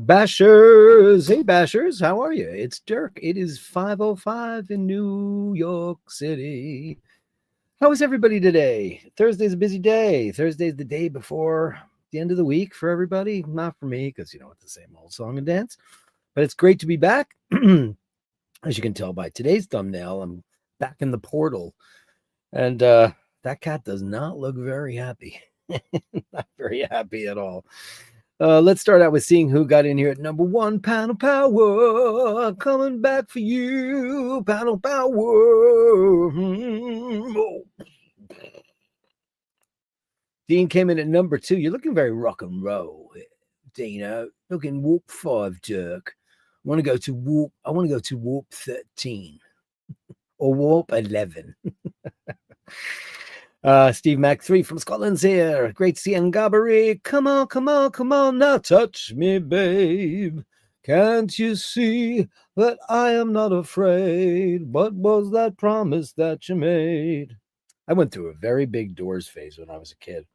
Bashers. Hey, Bashers. How are you? It's Dirk. It is 5:05 in New York City. How is everybody today? Thursday's a busy day. Thursday's the day before the end of the week for everybody. Not for me, because, it's the same old song and dance. But it's great to be back. As you can tell by today's thumbnail, I'm back in the portal. And that cat does not look very happy. Not very happy at all. Let's start out with seeing who got in here at number one. Panel Power, coming back for you. Panel Power. Dean came in at number 2. You're looking very rock and roll, Dina. Looking warp 5, Dirk. I want to go to warp 13 or warp 11. Steve Mac 3 from Scotland's here. Great to see Ngabari. Come on, now touch me, babe. Can't you see that I am not afraid? What was that promise that you made? I went through a very big Doors phase when I was a kid.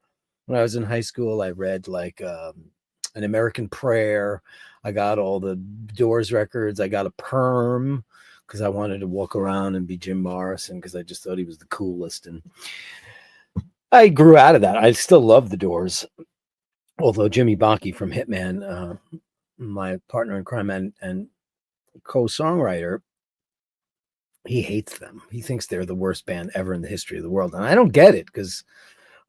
When I was in high school, I read An American Prayer. I got all the Doors records. I got a perm because I wanted to walk around and be Jim Morrison because I just thought he was the coolest. And I grew out of that. I still love the Doors, although Jimmy Bakke from Hitman, my partner in crime and co-songwriter, he hates them. He thinks they're the worst band ever in the history of the world, and I don't get it because,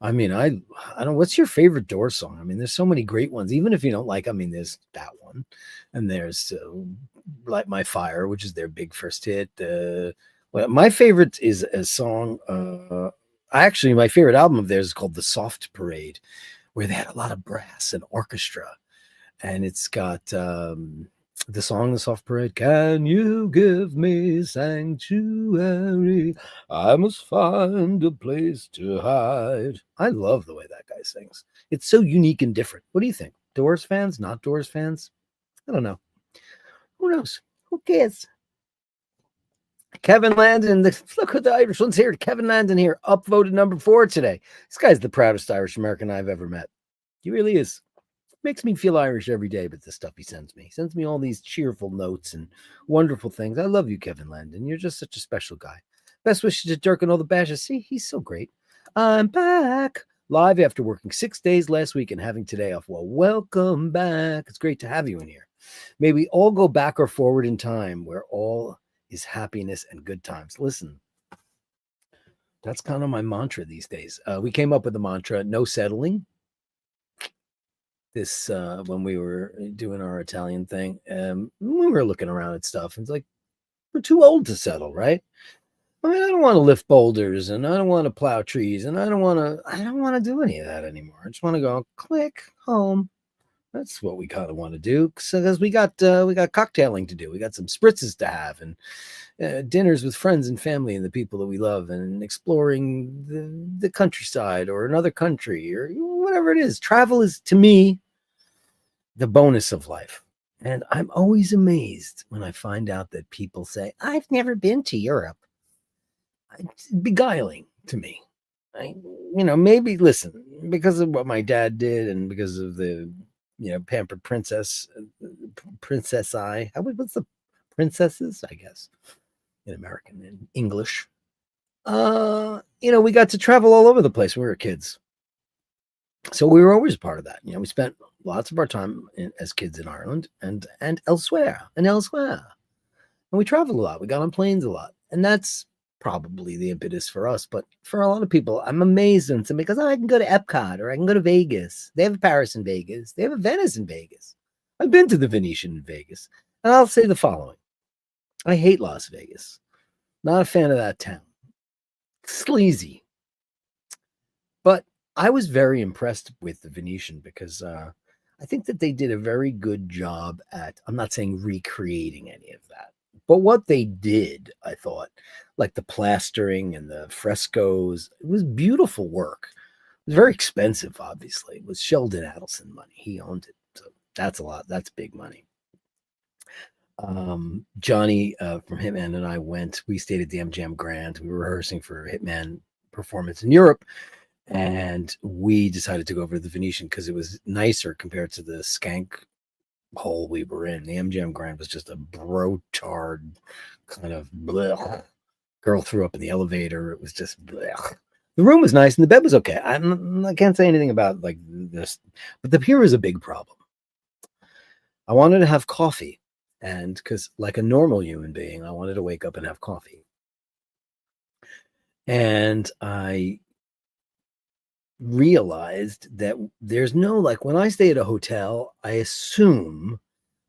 I don't. What's your favorite Doors song? There's so many great ones. Even if you don't like, there's that one, and there's "Light My Fire," which is their big first hit. My favorite is a song. Actually, my favorite album of theirs is called The Soft Parade, where they had a lot of brass and orchestra. And it's got the song, The Soft Parade, can you give me sanctuary? I must find a place to hide. I love the way that guy sings. It's so unique and different. What do you think? Doors fans, not Doors fans? I don't know. Who knows? Who cares? Kevin Landon, look who the Irish one's here. Kevin Landon here, upvoted number 4 today. This guy's the proudest Irish American I've ever met. He really is. Makes me feel Irish every day, but the stuff he sends me. He sends me all these cheerful notes and wonderful things. I love you, Kevin Landon. You're just such a special guy. Best wishes to Dirk and all the Bashers. See, he's so great. I'm back live after working 6 days last week and having today off. Well, welcome back. It's great to have you in here. May we all go back or forward in time where all is happiness and good times. Listen, that's kind of my mantra these days. We came up with the mantra, no settling. This, when we were doing our Italian thing, we were looking around at stuff. It's like, we're too old to settle, right? I don't want to lift boulders and I don't want to plow trees and I don't want to do any of that anymore. I just want to go click home. That's what we kind of want to do because we got cocktailing to do. We got some spritzes to have and dinners with friends and family and the people that we love and exploring the countryside or another country or whatever it is. Travel is, to me, the bonus of life. And I'm always amazed when I find out that people say, I've never been to Europe. It's beguiling to me. Maybe, listen, because of what my dad did and because of the pampered princess eye. What's the princesses, I guess, in American and English. We got to travel all over the place when we were kids. So we were always a part of that. We spent lots of our time as kids in Ireland and elsewhere. And we traveled a lot. We got on planes a lot. And that's probably the impetus for us. But for a lot of people, I'm amazed when somebody goes, I can go to Epcot or I can go to Vegas. They have a Paris in Vegas. They have a Venice in Vegas. I've been to the Venetian in Vegas. And I'll say the following. I hate Las Vegas. Not a fan of that town. Sleazy. But I was very impressed with the Venetian because I think that they did a very good job at, I'm not saying recreating any of that, but what they did, I thought, like the plastering and the frescoes, it was beautiful work. It was very expensive, obviously. It was Sheldon Adelson money. He owned it. So that's a lot. That's big money. Johnny from Hitman and I we stayed at the MGM Grand. We were rehearsing for Hitman performance in Europe. And we decided to go over to the Venetian because it was nicer compared to the skank hole we were in. The MGM Grand was just a brotard kind of blech. Girl threw up in the elevator. It was just blech. The room was nice and the bed was okay. I can't say anything about like this, but here is a big problem. I wanted to have coffee, and because like a normal human being, I wanted to wake up and have coffee. And I realized that there's no, like, when I stay at a hotel, I assume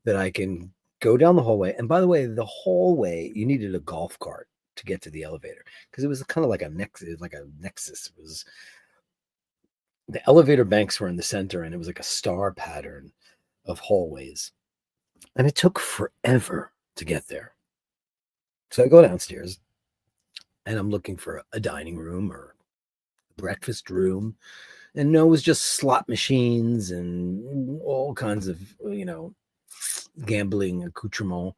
that I can go down the hallway. And by the way, the hallway, you needed a golf cart to get to the elevator because it was kind of like a nexus. It was, the elevator banks were in the center and it was like a star pattern of hallways. And it took forever to get there. So I go downstairs and I'm looking for a dining room or a breakfast room. And no, it was just slot machines and all kinds of, gambling accoutrement.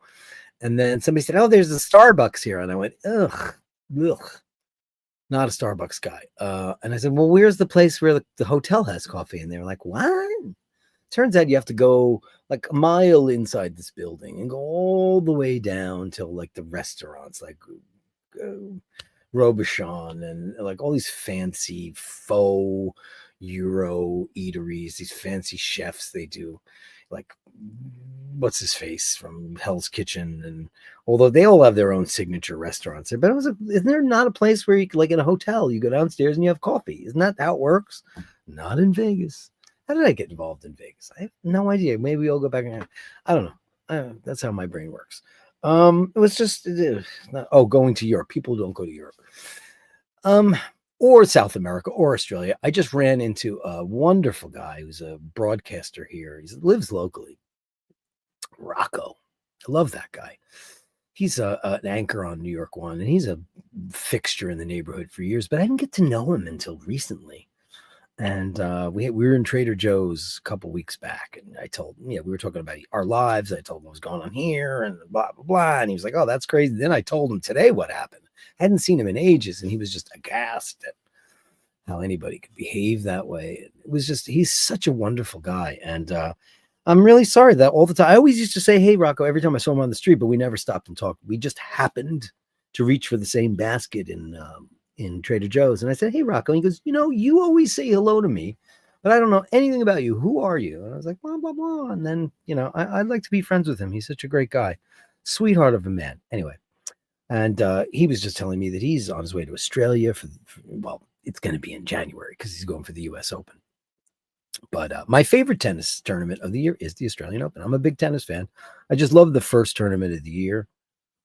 And then somebody said, "Oh, there's a Starbucks here." And I went, ugh, not a Starbucks guy. And I said, "Well, where's the place where the hotel has coffee?" And they were like, "What?" Turns out you have to go like a mile inside this building and go all the way down till like the restaurants, like Robichon and like all these fancy faux Euro eateries, these fancy chefs. They do like, what's his face from Hell's Kitchen, and although they all have their own signature restaurants there, but I was like, isn't there not a place where you, like in a hotel, you go downstairs and you have coffee? Isn't that how it works? Not in Vegas. How did I get involved in Vegas? I have no idea. Maybe I'll go back and I don't know. That's how my brain works. It was just going to Europe. People don't go to Europe. Or South America or Australia. I just ran into a wonderful guy who's a broadcaster here. He lives locally. Rocco. I love that guy. He's an anchor on New York One, and he's a fixture in the neighborhood for years, but I didn't get to know him until recently. And we were in Trader Joe's a couple weeks back, and I told him, we were talking about our lives. I told him what was going on here and blah, blah, blah. And he was like, "Oh, that's crazy." Then I told him today what happened. I hadn't seen him in ages, and he was just aghast at how anybody could behave that way. It was just, he's such a wonderful guy. And I'm really sorry that all the time, I always used to say, "Hey, Rocco," every time I saw him on the street, but we never stopped and talked. We just happened to reach for the same basket in Trader Joe's. And I said, "Hey, Rocco." And he goes, "You always say hello to me, but I don't know anything about you. Who are you?" And I was like, blah, blah, blah. And then, I'd like to be friends with him. He's such a great guy. Sweetheart of a man. Anyway. And he was just telling me that he's on his way to Australia well, it's going to be in January because he's going for the US Open. But my favorite tennis tournament of the year is the Australian Open. I'm a big tennis fan. I just love the first tournament of the year.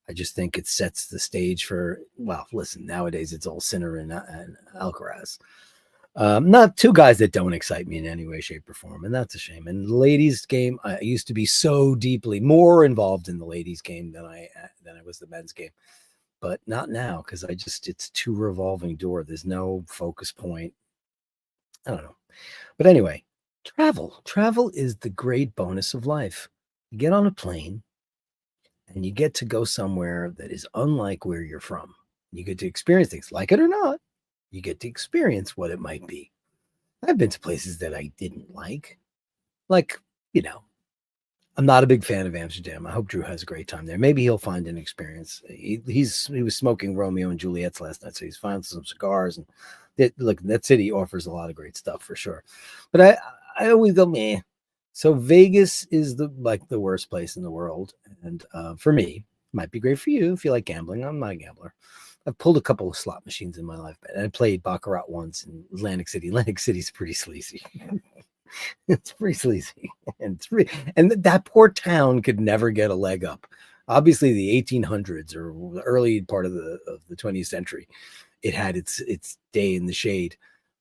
I just think it sets the stage for, well, listen, nowadays it's all Sinner and Alcaraz. Not two guys that don't excite me in any way, shape, or form, and that's a shame. And the ladies' game, I used to be so deeply more involved in the ladies' game than I was the men's game, but not now because it's too revolving door. There's no focus point. I don't know, but anyway, travel is the great bonus of life. You get on a plane and you get to go somewhere that is unlike where you're from. You get to experience things, like it or not. You get to experience what it might be. I've been to places that I didn't like. I'm not a big fan of Amsterdam. I hope Drew has a great time there. Maybe he'll find an experience. He was smoking Romeo and Juliet's last night, so he's finding some cigars. And that city offers a lot of great stuff for sure. But I always go, meh. So Vegas is the worst place in the world. And for me, might be great for you if you like gambling. I'm not a gambler. I've pulled a couple of slot machines in my life, and I played Baccarat once in Atlantic City. Atlantic City's pretty sleazy. It's pretty sleazy. And that poor town could never get a leg up. Obviously, the 1800s or the early part of the 20th century, it had its day in the shade.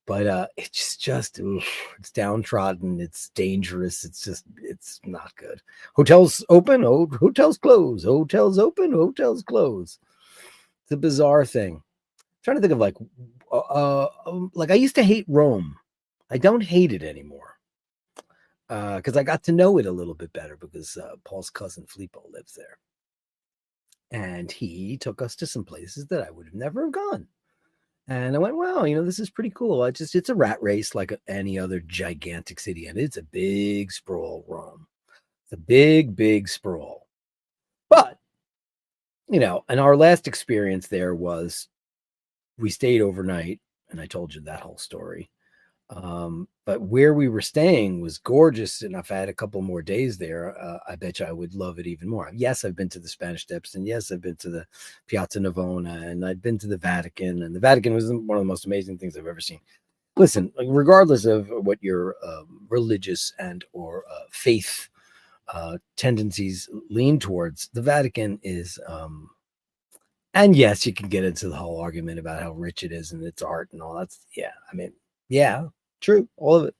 But it's just it's downtrodden. It's dangerous. It's not good. Hotels open, hotels close. Hotels open, hotels close. It's a bizarre thing. I'm trying to think of like I used to hate Rome. I don't hate it anymore because I got to know it a little bit better because Paul's cousin Filippo lives there, and he took us to some places that I would have never have gone. And I went, wow, this is pretty cool. It's a rat race like any other gigantic city. And it's a big sprawl Rome. It's a big, big sprawl. But, and our last experience there was we stayed overnight, and I told you that whole story. But where we were staying was gorgeous, and if I had a couple more days there, I bet you I would love it even more. Yes, I've been to the Spanish Steps, and yes, I've been to the Piazza Navona, and I've been to the Vatican, and the Vatican was one of the most amazing things I've ever seen. Listen, regardless of what your religious and or faith tendencies lean towards, the Vatican is. And yes, you can get into the whole argument about how rich it is and its art and all that. Yeah, I mean, yeah, true, all of it.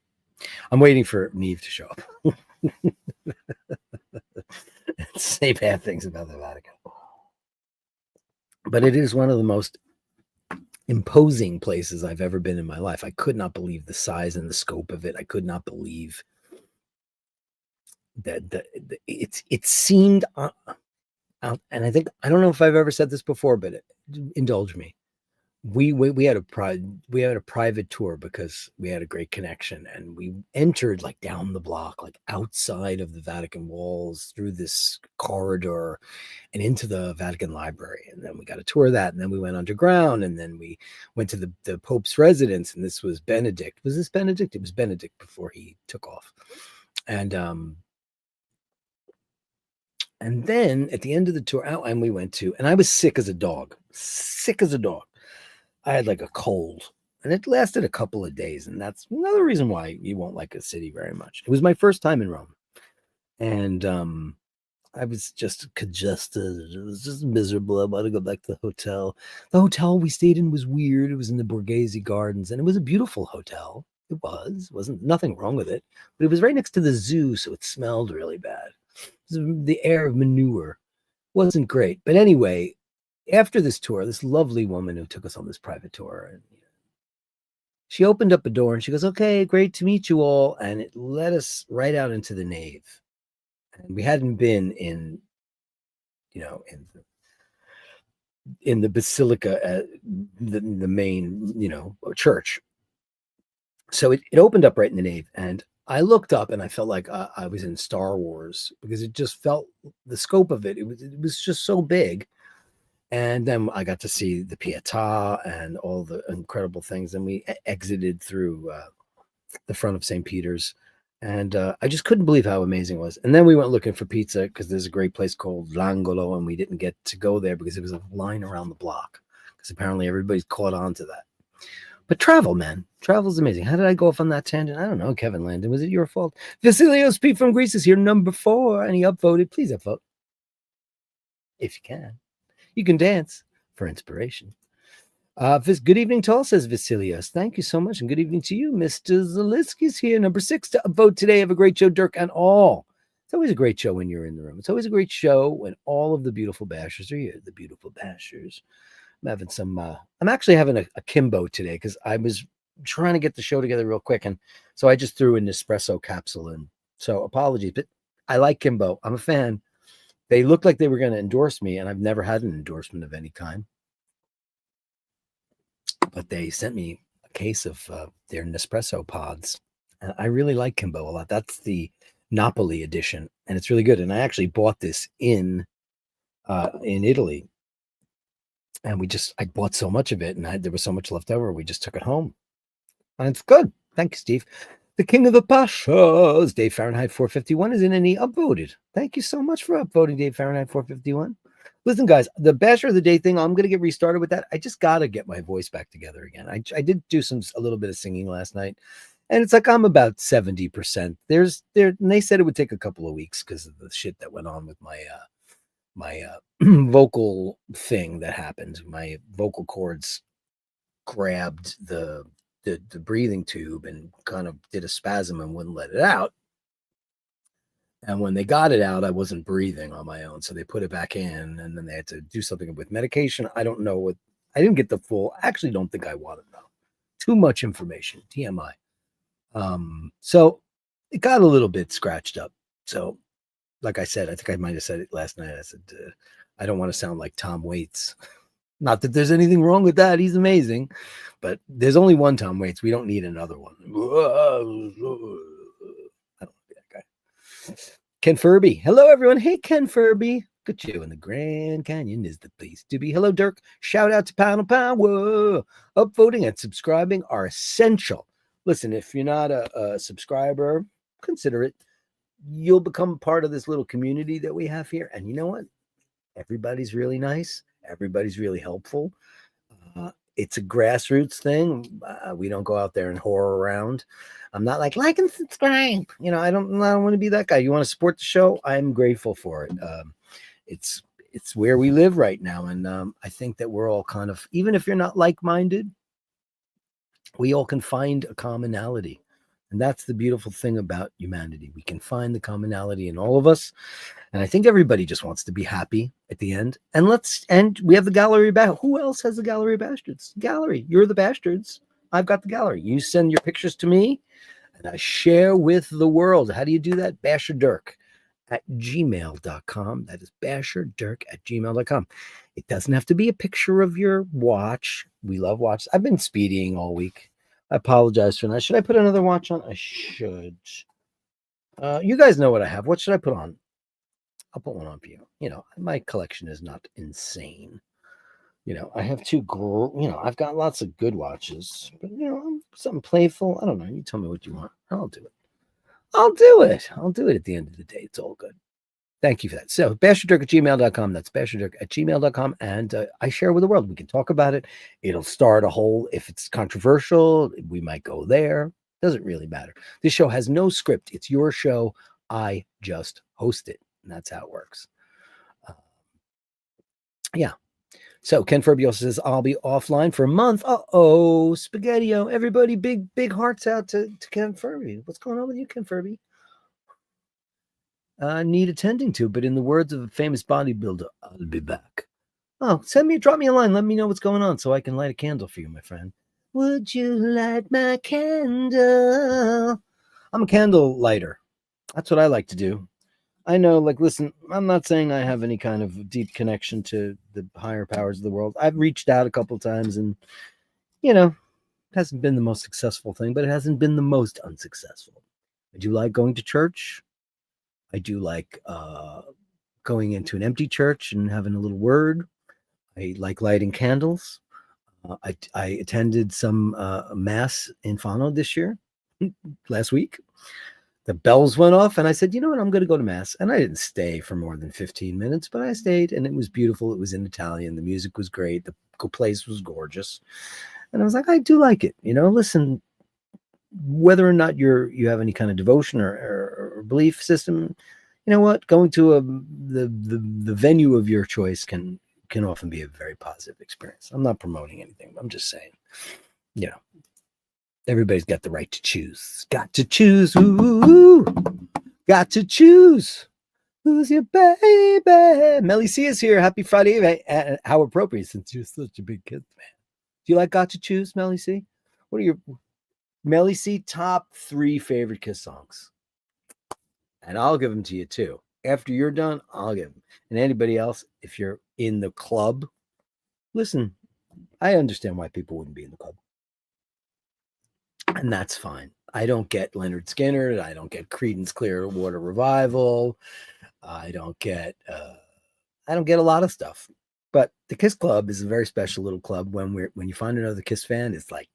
I'm waiting for Neve to show up. Say bad things about the Vatican. But it is one of the most imposing places I've ever been in my life. I could not believe the size and the scope of it. I could not believe that it seemed and I think I don't know if I've ever said this before, but indulge me. We had a private tour because we had a great connection, and we entered like down the block, like outside of the Vatican walls, through this corridor and into the Vatican Library. And then we got a tour of that, and then we went underground, and then we went to the Pope's residence, and this was Benedict. Was this Benedict? It was Benedict before he took off. And then at the end of the tour, and we went to, and I was sick as a dog. I had like a cold, and it lasted a couple of days. And that's another reason why you won't like a city very much. It was my first time in Rome. And I was just congested. It was just miserable. I wanted to go back to the hotel. The hotel we stayed in was weird. It was in the Borghese Gardens, and it was a beautiful hotel. It wasn't nothing wrong with it, but it was right next to the zoo, so it smelled really bad. The air of manure wasn't great. But anyway, after this tour, this lovely woman who took us on this private tour, and she opened up a door and she goes, "Okay, great to meet you all." And it led us right out into the nave. And we hadn't been in the basilica, the main, church. So it opened up right in the nave, and I looked up and I felt like I was in Star Wars, because it just felt the scope of it. It was just so big. And then I got to see the Pietà and all the incredible things. And we exited through the front of St. Peter's. And I just couldn't believe how amazing it was. And then we went looking for pizza, because there's a great place called L'Angolo, and we didn't get to go there because it was a line around the block, because apparently everybody's caught on to that. But travel, man. Travel's amazing. How did I go off on that tangent? I don't know, Kevin Landon. Was it your fault? Vasilios P from Greece is here, number 4, and he upvoted. Please upvote. If you can. You can dance for inspiration. Good evening to all, says Vasilios. Thank you so much, and good evening to you. Mr. Zalisky's here, number 6 to upvote today. Have a great show, Dirk and all. It's always a great show when you're in the room. It's always a great show when all of the beautiful bashers are here. The beautiful bashers. I'm actually having a Kimbo today, because I was trying to get the show together real quick. And so I just threw an espresso capsule in. So apologies, but I like Kimbo. I'm a fan. They looked like they were going to endorse me, and I've never had an endorsement of any kind. But they sent me a case of their Nespresso pods. I really like Kimbo a lot. That's the Napoli edition, and it's really good. And I actually bought this in Italy. And I bought so much of it, and there was so much left over. We just took it home, and it's good. Thank you, Steve. The king of the Pashas, Dave Fahrenheit 451, is in, and he upvoted. Thank you so much for upvoting, Dave Fahrenheit 451. Listen, guys, the Basher of the Day thing, I'm going to get restarted with that. I just got to get my voice back together again. I did do a little bit of singing last night, and it's like I'm about 70%. And they said it would take a couple of weeks because of the shit that went on with my vocal thing that happened. My vocal cords grabbed the breathing tube and kind of did a spasm and wouldn't let it out. And when they got it out, I wasn't breathing on my own. So they put it back in, and then they had to do something with medication. I don't know I didn't get the full, I actually don't think I want to know. Too much information, TMI. So it got a little bit scratched up. So like I said, I think I might have said it last night. I said, I don't want to sound like Tom Waits. Not that there's anything wrong with that. He's amazing. But there's only one Tom Waits. We don't need another one. I don't want to be that guy. Ken Furby. Hello, everyone. Hey, Ken Furby. Look at you in the Grand Canyon is the place to be. Hello, Dirk. Shout out to Panel Power. Upvoting and subscribing are essential. Listen, if you're not a subscriber, consider it. You'll become part of this little community that we have here. And you know what? Everybody's really nice. Everybody's really helpful. It's a grassroots thing. We don't go out there and whore around. I'm not like and subscribe. I don't want to be that guy. You want to support the show? I'm grateful for it. It's where we live right now, and I think that we're all kind of, even if you're not like-minded, we all can find a commonality, and that's the beautiful thing about humanity. We can find the commonality in all of us. And I think everybody just wants to be happy at the end. And we have the Gallery of Bastards. Who else has the Gallery of Bastards? Gallery. You're the bastards. I've got the gallery. You send your pictures to me and I share with the world. How do you do that? Basherdirk@gmail.com. That is Basherdirk@gmail.com. It doesn't have to be a picture of your watch. We love watches. I've been speeding all week. I apologize for that. Should I put another watch on? I should. You guys know what I have. What should I put on? I'll put one on for you. My collection is not insane. I have I've got lots of good watches, but something playful. I don't know. You tell me what you want. I'll do it. I'll do it at the end of the day. It's all good. Thank you for that. So Basherdirk@gmail.com. That's Basherdirk@gmail.com. And I share with the world. We can talk about it. It'll start a whole, if it's controversial, we might go there. Doesn't really matter. This show has no script. It's your show. I just host it. And that's how it works. Yeah. So Ken Furby also says, I'll be offline for a month. Uh-oh, Spaghetti-O. Everybody, big hearts out to Ken Furby. What's going on with you, Ken Furby? Need attending to, but in the words of a famous bodybuilder, I'll be back. Oh, drop me a line. Let me know what's going on so I can light a candle for you, my friend. Would you light my candle? I'm a candle lighter. That's what I like to do. I know, listen, I'm not saying I have any kind of deep connection to the higher powers of the world. I've reached out a couple times and, it hasn't been the most successful thing, but it hasn't been the most unsuccessful. I do like going to church. I do like going into an empty church and having a little word. I like lighting candles. I attended some mass in Fano this year, last week. The bells went off and I said, you know what, I'm going to go to mass. And I didn't stay for more than 15 minutes, but I stayed and it was beautiful. It was in Italian. The music was great. The place was gorgeous. And I was like, I do like it. Listen, whether or not you have any kind of devotion or belief system, you know what, going to the venue of your choice can often be a very positive experience. I'm not promoting anything. I'm just saying, everybody's got the right to choose. Got to choose. Ooh, got to choose. Who's your baby? Melly C is here. Happy Friday. How appropriate since you're such a big kid, man. Do you like Got to Choose, Melly C? What are your Melly C top 3 favorite Kiss songs? And I'll give them to you too. After you're done, I'll give them. And anybody else, if you're in the club, listen, I understand why people wouldn't be in the club. And that's fine. I don't get Leonard Skinner. I don't get Creedence Clearwater Revival. I don't get a lot of stuff. But the Kiss Club is a very special little club. When you find another Kiss fan, it's like,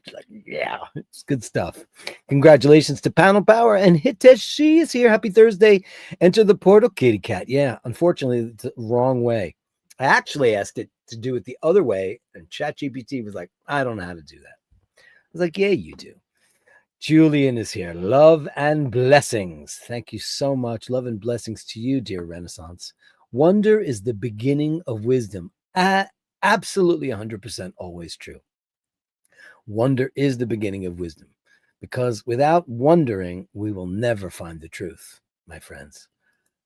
it's good stuff. Congratulations to Panel Power and Hitesh. She is here. Happy Thursday. Enter the portal, kitty cat. Yeah, unfortunately, it's the wrong way. I actually asked it to do it the other way, and ChatGPT was like, I don't know how to do that. I was like, yeah, you do. Julian is here. Love and blessings. Thank you so much. Love and blessings to you, dear Renaissance. Wonder is the beginning of wisdom. Absolutely 100% always true. Wonder is the beginning of wisdom, because without wondering, we will never find the truth, my friends.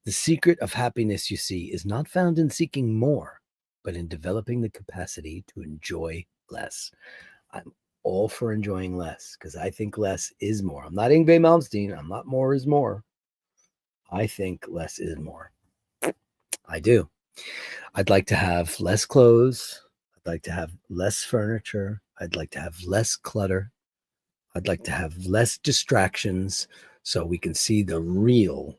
The secret of happiness, you see, is not found in seeking more, but in developing the capacity to enjoy less. I'm all for enjoying less because I think less is more. I'm not Yngwie Malmsteen. I'm not more is more. I think less is more. I do. I'd like to have less clothes. I'd like to have less furniture. I'd like to have less clutter. I'd like to have less distractions so we can see the real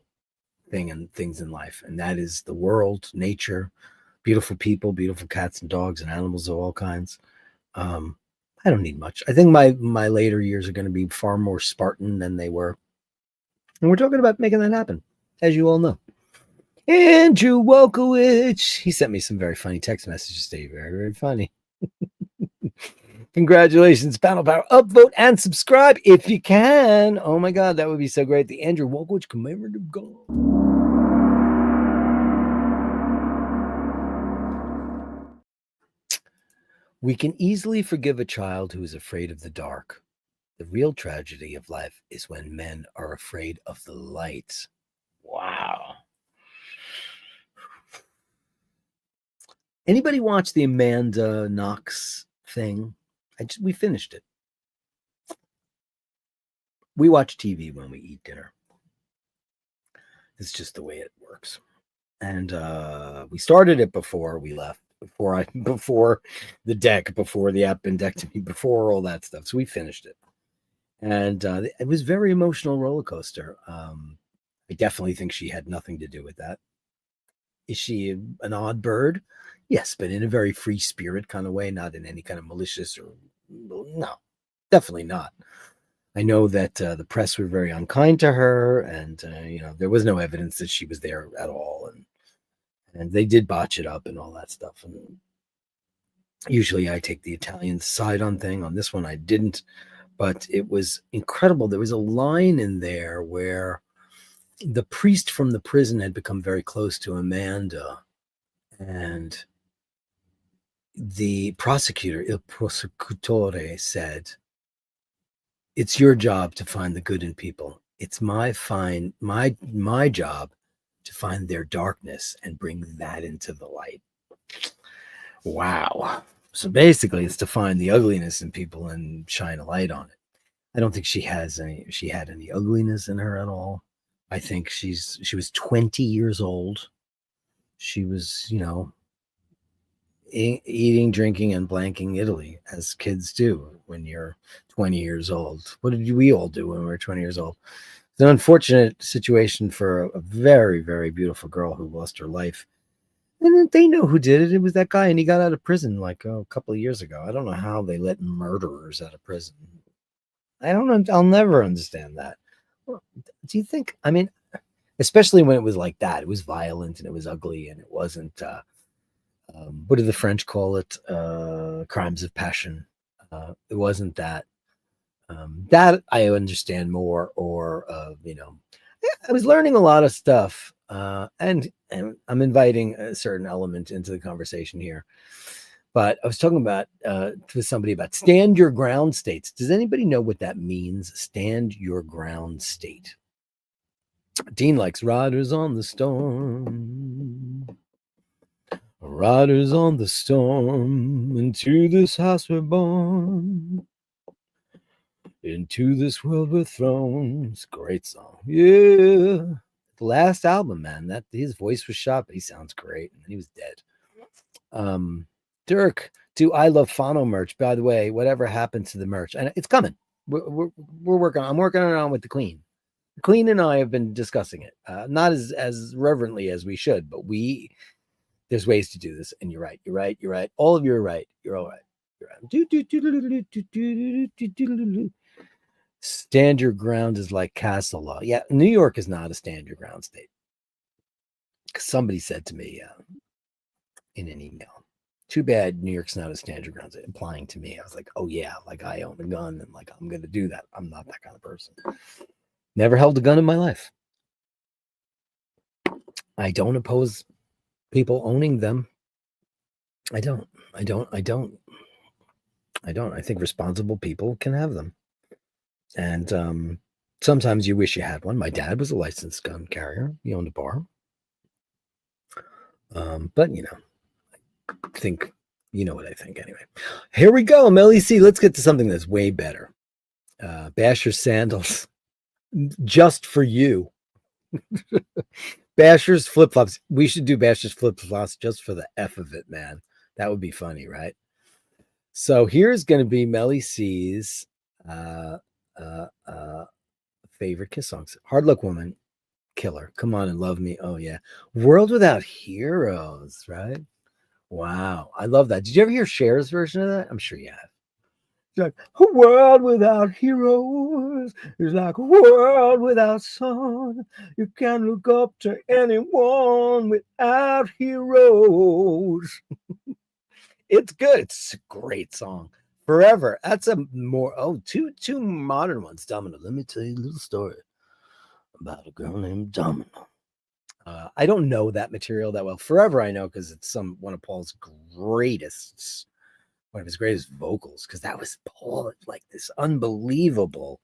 thing and things in life, and that is the world, nature, beautiful people, beautiful cats and dogs and animals of all kinds. Um, I don't need much. I think my later years are going to be far more Spartan than they were, and we're talking about making that happen, as you all know. Andrew Wolkowicz, he sent me some very funny text messages today. Very, very funny. Congratulations, Panel Power. Upvote and subscribe if you can. Oh my God, that would be so great. The Andrew Wolkowicz commemorative goal. We can easily forgive a child who is afraid of the dark. The real tragedy of life is when men are afraid of the light. Wow. Anybody watch the Amanda Knox thing? We finished it. We watch TV when we eat dinner. It's just the way it works. And we started it before we left, before the deck, before the appendectomy, before all that stuff. So we finished it. And it was a very emotional roller coaster. I definitely think she had nothing to do with that. Is she an odd bird? Yes, but in a very free spirit kind of way, not in any kind of malicious or no, definitely not. I know that the press were very unkind to her, and there was no evidence that she was there at all, and they did botch it up and all that stuff. And usually I take the Italian side on thing. On this one, I didn't, but it was incredible. There was a line in there where the priest from the prison had become very close to Amanda, and the prosecutor, il prosecutore, said, "It's your job to find the good in people. It's my job to find their darkness and bring that into the light." Wow. So basically, it's to find the ugliness in people and shine a light on it. I don't think she had any ugliness in her at all. I think she was 20 years old. She was, eating, drinking, and blanking Italy, as kids do when you're 20 years old. What did we all do when we were 20 years old? It's an unfortunate situation for a very, very beautiful girl who lost her life. And they know who did it. It was that guy, and he got out of prison like a couple of years ago. I don't know how they let murderers out of prison. I don't know. I'll never understand that. Do you think? I mean, especially when it was like that. It was violent and it was ugly, and it wasn't. What do the French call it? Crimes of passion. It wasn't that. That I understand more, or I was learning a lot of stuff, and I'm inviting a certain element into the conversation here. But I was talking about to somebody about stand your ground states. Does anybody know what that means? Stand your ground state. Dean likes Riders on the Storm. Riders on the storm, into this house we're born, into this world we're thrown. It's a great song. Yeah. The last album, man, that his voice was shot, but he sounds great. And he was dead. Dirk, do I Love Fano merch? By the way, whatever happened to the merch? And it's coming. We're working on. I'm working on it with the Queen. The Queen and I have been discussing it, not as reverently as we should, but there's ways to do this. And you're right. You're right. You're right. All of you are right. You're all right. You're right. Stand your ground is like castle law. Yeah, New York is not a stand your ground state. Somebody said to me in an email, too bad New York's not a stand your ground state, implying to me. I was like, oh yeah, like I own a gun and like I'm going to do that. I'm not that kind of person. Never held a gun in my life. I don't oppose people owning them. I don't. I think responsible people can have them. And sometimes you wish you had one. My dad was a licensed gun carrier. He owned a bar. But I think you know what I think anyway. Here we go, Melly C. Let's get to something that's way better. Basher sandals, just for you. Basher's flip-flops. We should do Basher's flip-flops just for the F of it, man. That would be funny, right? So here's going to be Melly C's favorite Kiss songs. Hard Luck Woman, killer. Come on and love me. Oh yeah. World Without Heroes, right? Wow. I love that. Did you ever hear Cher's version of that? I'm sure you have. It's like a world without heroes is like a world without sun. You can't look up to anyone without heroes. It's good. It's a great song. Forever. That's a more two modern ones. Domino. Let me tell you a little story about a girl named Domino. I don't know that material that well. Forever, I know because it's one of Paul's greatest, one of his greatest vocals. Because that was Paul, like this unbelievable,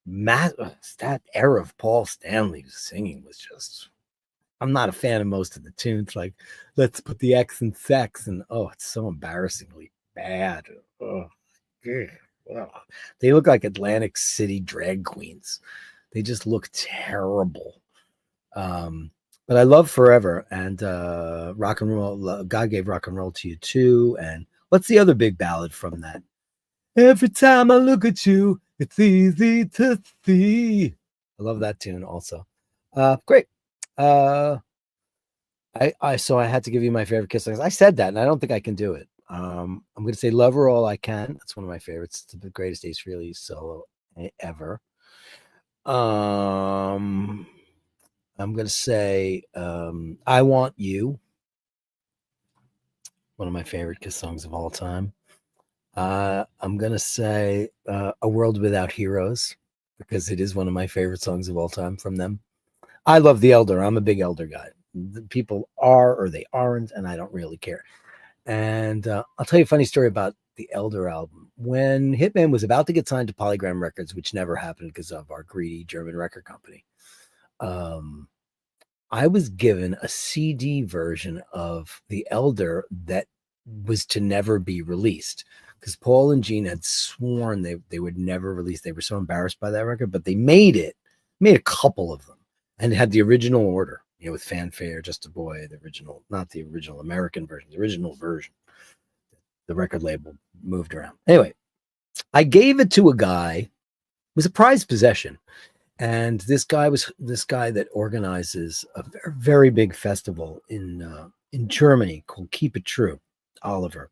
that era of Paul Stanley singing was just. I'm not a fan of most of the tunes. Like, let's put the X in sex, and it's so embarrassingly bad. Oh, they look like Atlantic City drag queens. They just look terrible. But I love Forever and Rock and Roll. God Gave Rock and Roll to You Too. And what's the other big ballad from that? Every time I look at you, it's easy to see. I love that tune also. Great. So I had to give you my favorite Kiss songs. I said that, and I don't think I can do it. I'm going to say Love Her All I Can. That's one of my favorites. It's the greatest Ace Frehley solo ever. I'm going to say I Want You. One of my favorite Kiss songs of all time. I'm going to say A World Without Heroes, because it is one of my favorite songs of all time from them. I love The Elder. I'm a big Elder guy. The people are or they aren't, and I don't really care. And I'll tell you a funny story about the Elder album. When Hitman was about to get signed to Polygram Records, which never happened because of our greedy German record company, I was given a CD version of The Elder that was to never be released because Paul and Gene had sworn they would never release. They were so embarrassed by that record, but they made a couple of them, and it had the original order, with Fanfare, Just a Boy, the original, not the original American version, the original version. The record label moved around. Anyway, I gave it to a guy. It was a prized possession. And this guy that organizes a very, very big festival in Germany called Keep It True, Oliver.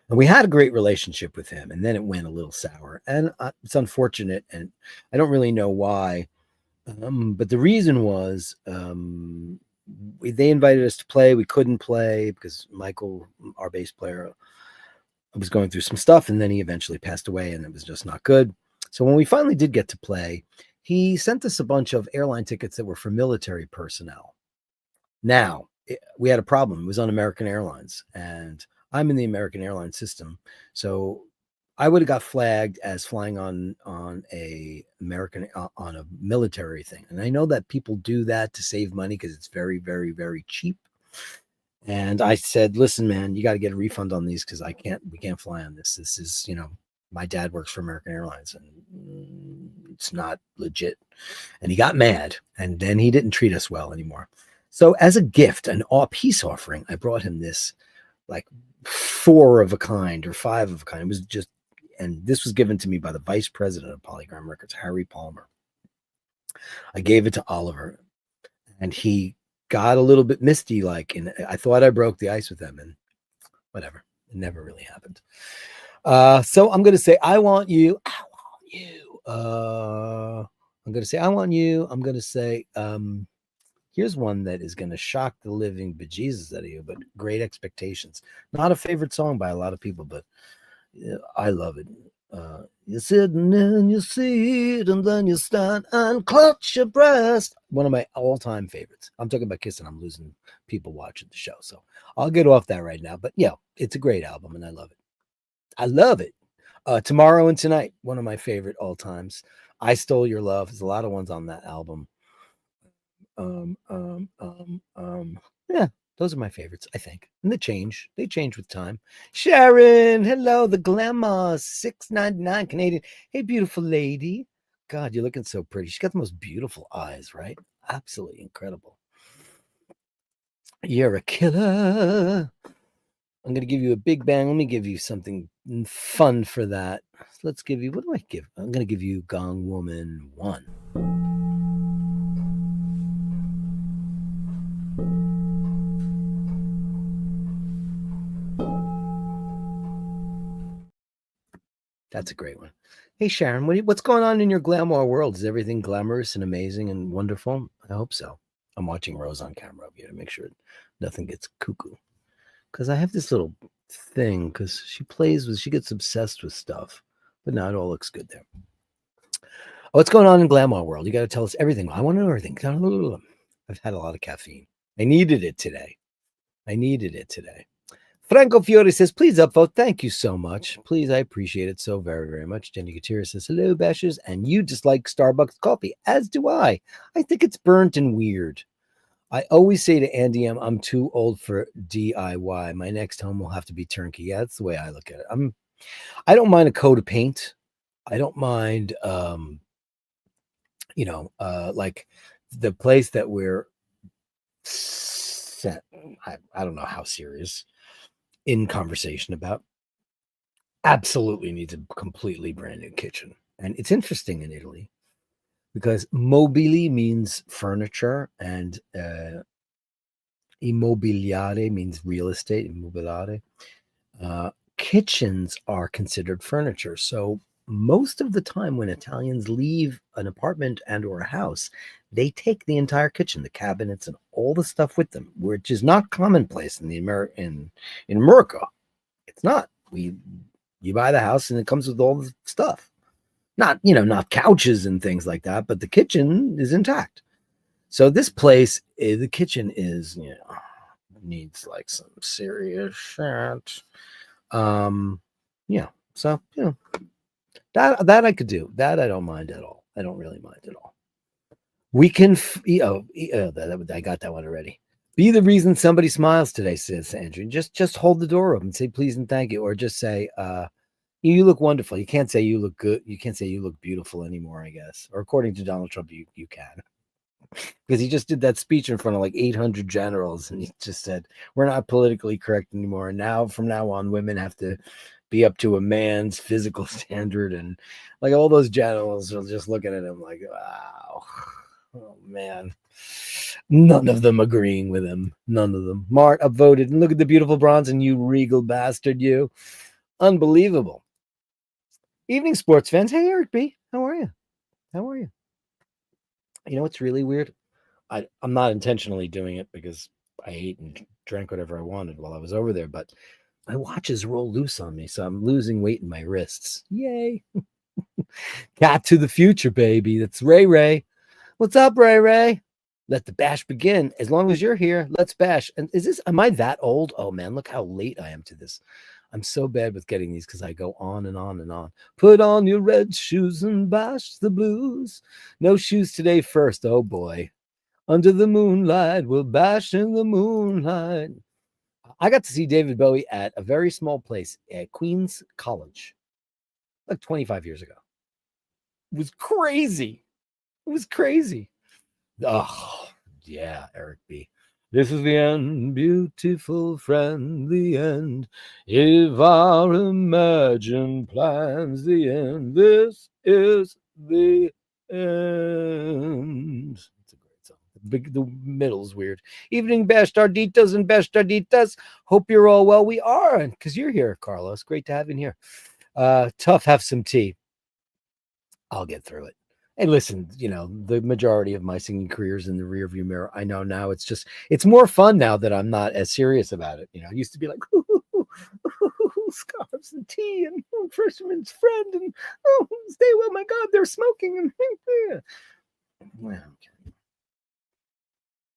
And we had a great relationship with him. And then it went a little sour. And it's unfortunate. And I don't really know why. But the reason was they invited us to play. We couldn't play because Michael, our bass player, was going through some stuff. And then he eventually passed away and it was just not good. So when we finally did get to play, he sent us a bunch of airline tickets that were for military personnel. Now, we had a problem. It was on American Airlines, and I'm in the American Airlines system. So I would have got flagged as flying on a military thing. And I know that people do that to save money because it's very, very, very cheap. And I said, listen, man, you got to get a refund on these because we can't fly on this. This is, my dad works for American Airlines and it's not legit. And he got mad, and then he didn't treat us well anymore. So as a gift, a peace offering, I brought him this like 4 of a kind or 5 of a kind. It was just, and this was given to me by the vice president of Polygram Records, Harry Palmer. I gave it to Oliver, and he got a little bit misty, and I thought I broke the ice with him, and whatever. It never really happened. So I'm going to say, I want you. I want you. I'm going to say, I want you. I'm going to say, here's one that is going to shock the living bejesus out of you, but Great Expectations. Not a favorite song by a lot of people, but I love it. You're sitting and you see it, and then you stand and clutch your breast. One of my all-time favorites. I'm talking about Kiss, and I'm losing people watching the show, so I'll get off that right now. But yeah, it's a great album, and I love it. I love it. Tomorrow and Tonight, one of my favorite all times. I Stole Your Love. There's a lot of ones on that album. Yeah, those are my favorites, I think. And they change with time. Sharon, hello, the glamour, $6.99 Canadian. Hey, beautiful lady. God, you're looking so pretty. She's got the most beautiful eyes, right? Absolutely incredible. You're a killer. I'm going to give you a big bang. Let me give you something fun for that. Let's give you, what do I give? I'm going to give you Gong Woman 1. That's a great one. Hey, Sharon, what's going on in your glamour world? Is everything glamorous and amazing and wonderful? I hope so. I'm watching Rose on camera over here to make sure nothing gets cuckoo. Because I have this little thing, because she gets obsessed with stuff. But now it all looks good there. What's going on in glamour world? You got to tell us everything. I want to know everything. I've had a lot of caffeine. I needed it today. Franco Fiore says, please upvote. Thank you so much. Please, I appreciate it so very, very much. Jenny Gutierrez says, hello, Bashers. And you dislike Starbucks coffee, as do I. I think it's burnt and weird. I always say to Andy M, I'm too old for DIY. My next home will have to be turnkey. Yeah, that's the way I look at it. I don't mind a coat of paint. I don't mind, like the place that we're set. I don't know how serious in conversation about. Absolutely needs a completely brand new kitchen. And it's interesting in Italy because mobili means furniture and immobiliare means real estate, immobiliare. Kitchens are considered furniture. So most of the time when Italians leave an apartment and or a house, they take the entire kitchen, the cabinets and all the stuff with them, which is not commonplace in in America. It's not. You buy the house and it comes with all the stuff. Not couches and things like that, but the kitchen is intact. So this place, the kitchen is, needs like some serious shit. Yeah. So, that I could do. That I don't mind at all. I don't really mind at all. We can, I got that one already. Be the reason somebody smiles today, says Andrew. Just hold the door open, say please and thank you, or just say, you look wonderful. You can't say you look good. You can't say you look beautiful anymore, I guess. Or according to Donald Trump, you can. Because he just did that speech in front of like 800 generals, and he just said, we're not politically correct anymore. And now, from now on, women have to be up to a man's physical standard. And like all those generals are just looking at him like, wow. Oh, man. None of them agreeing with him. None of them. Mart upvoted. And look at the beautiful bronze, and you regal bastard, you. Unbelievable. Evening, sports fans. Hey, Eric B. How are you? You know what's really weird? I'm not intentionally doing it because I ate and drank whatever I wanted while I was over there, but my watches roll loose on me, so I'm losing weight in my wrists. Yay. Cat to the future, baby. That's Ray Ray. What's up, Ray Ray? Let the bash begin. As long as you're here, let's bash. And am I that old? Oh, man, look how late I am to this. I'm so bad with getting these because I go on and on and on. Put on your red shoes and bash the blues. No shoes today first. Oh, boy. Under the moonlight, we'll bash in the moonlight. I got to see David Bowie at a very small place at Queens College, like 25 years ago. It was crazy. Oh, yeah, Eric B. This is the end, beautiful friend, the end. If our imagined plans the end, this is the end. It's a great song. The middle's weird. Evening, Bastarditas and Bastarditas. Hope you're all well. We are, because you're here, Carlos. Great to have you in here. Tough, have some tea. I'll get through it. Hey, listen, the majority of my singing career is in the rearview mirror. I know now it's more fun now that I'm not as serious about it. I used to be like, scarves and tea and fisherman's friend and stay well. My God, they're smoking and well,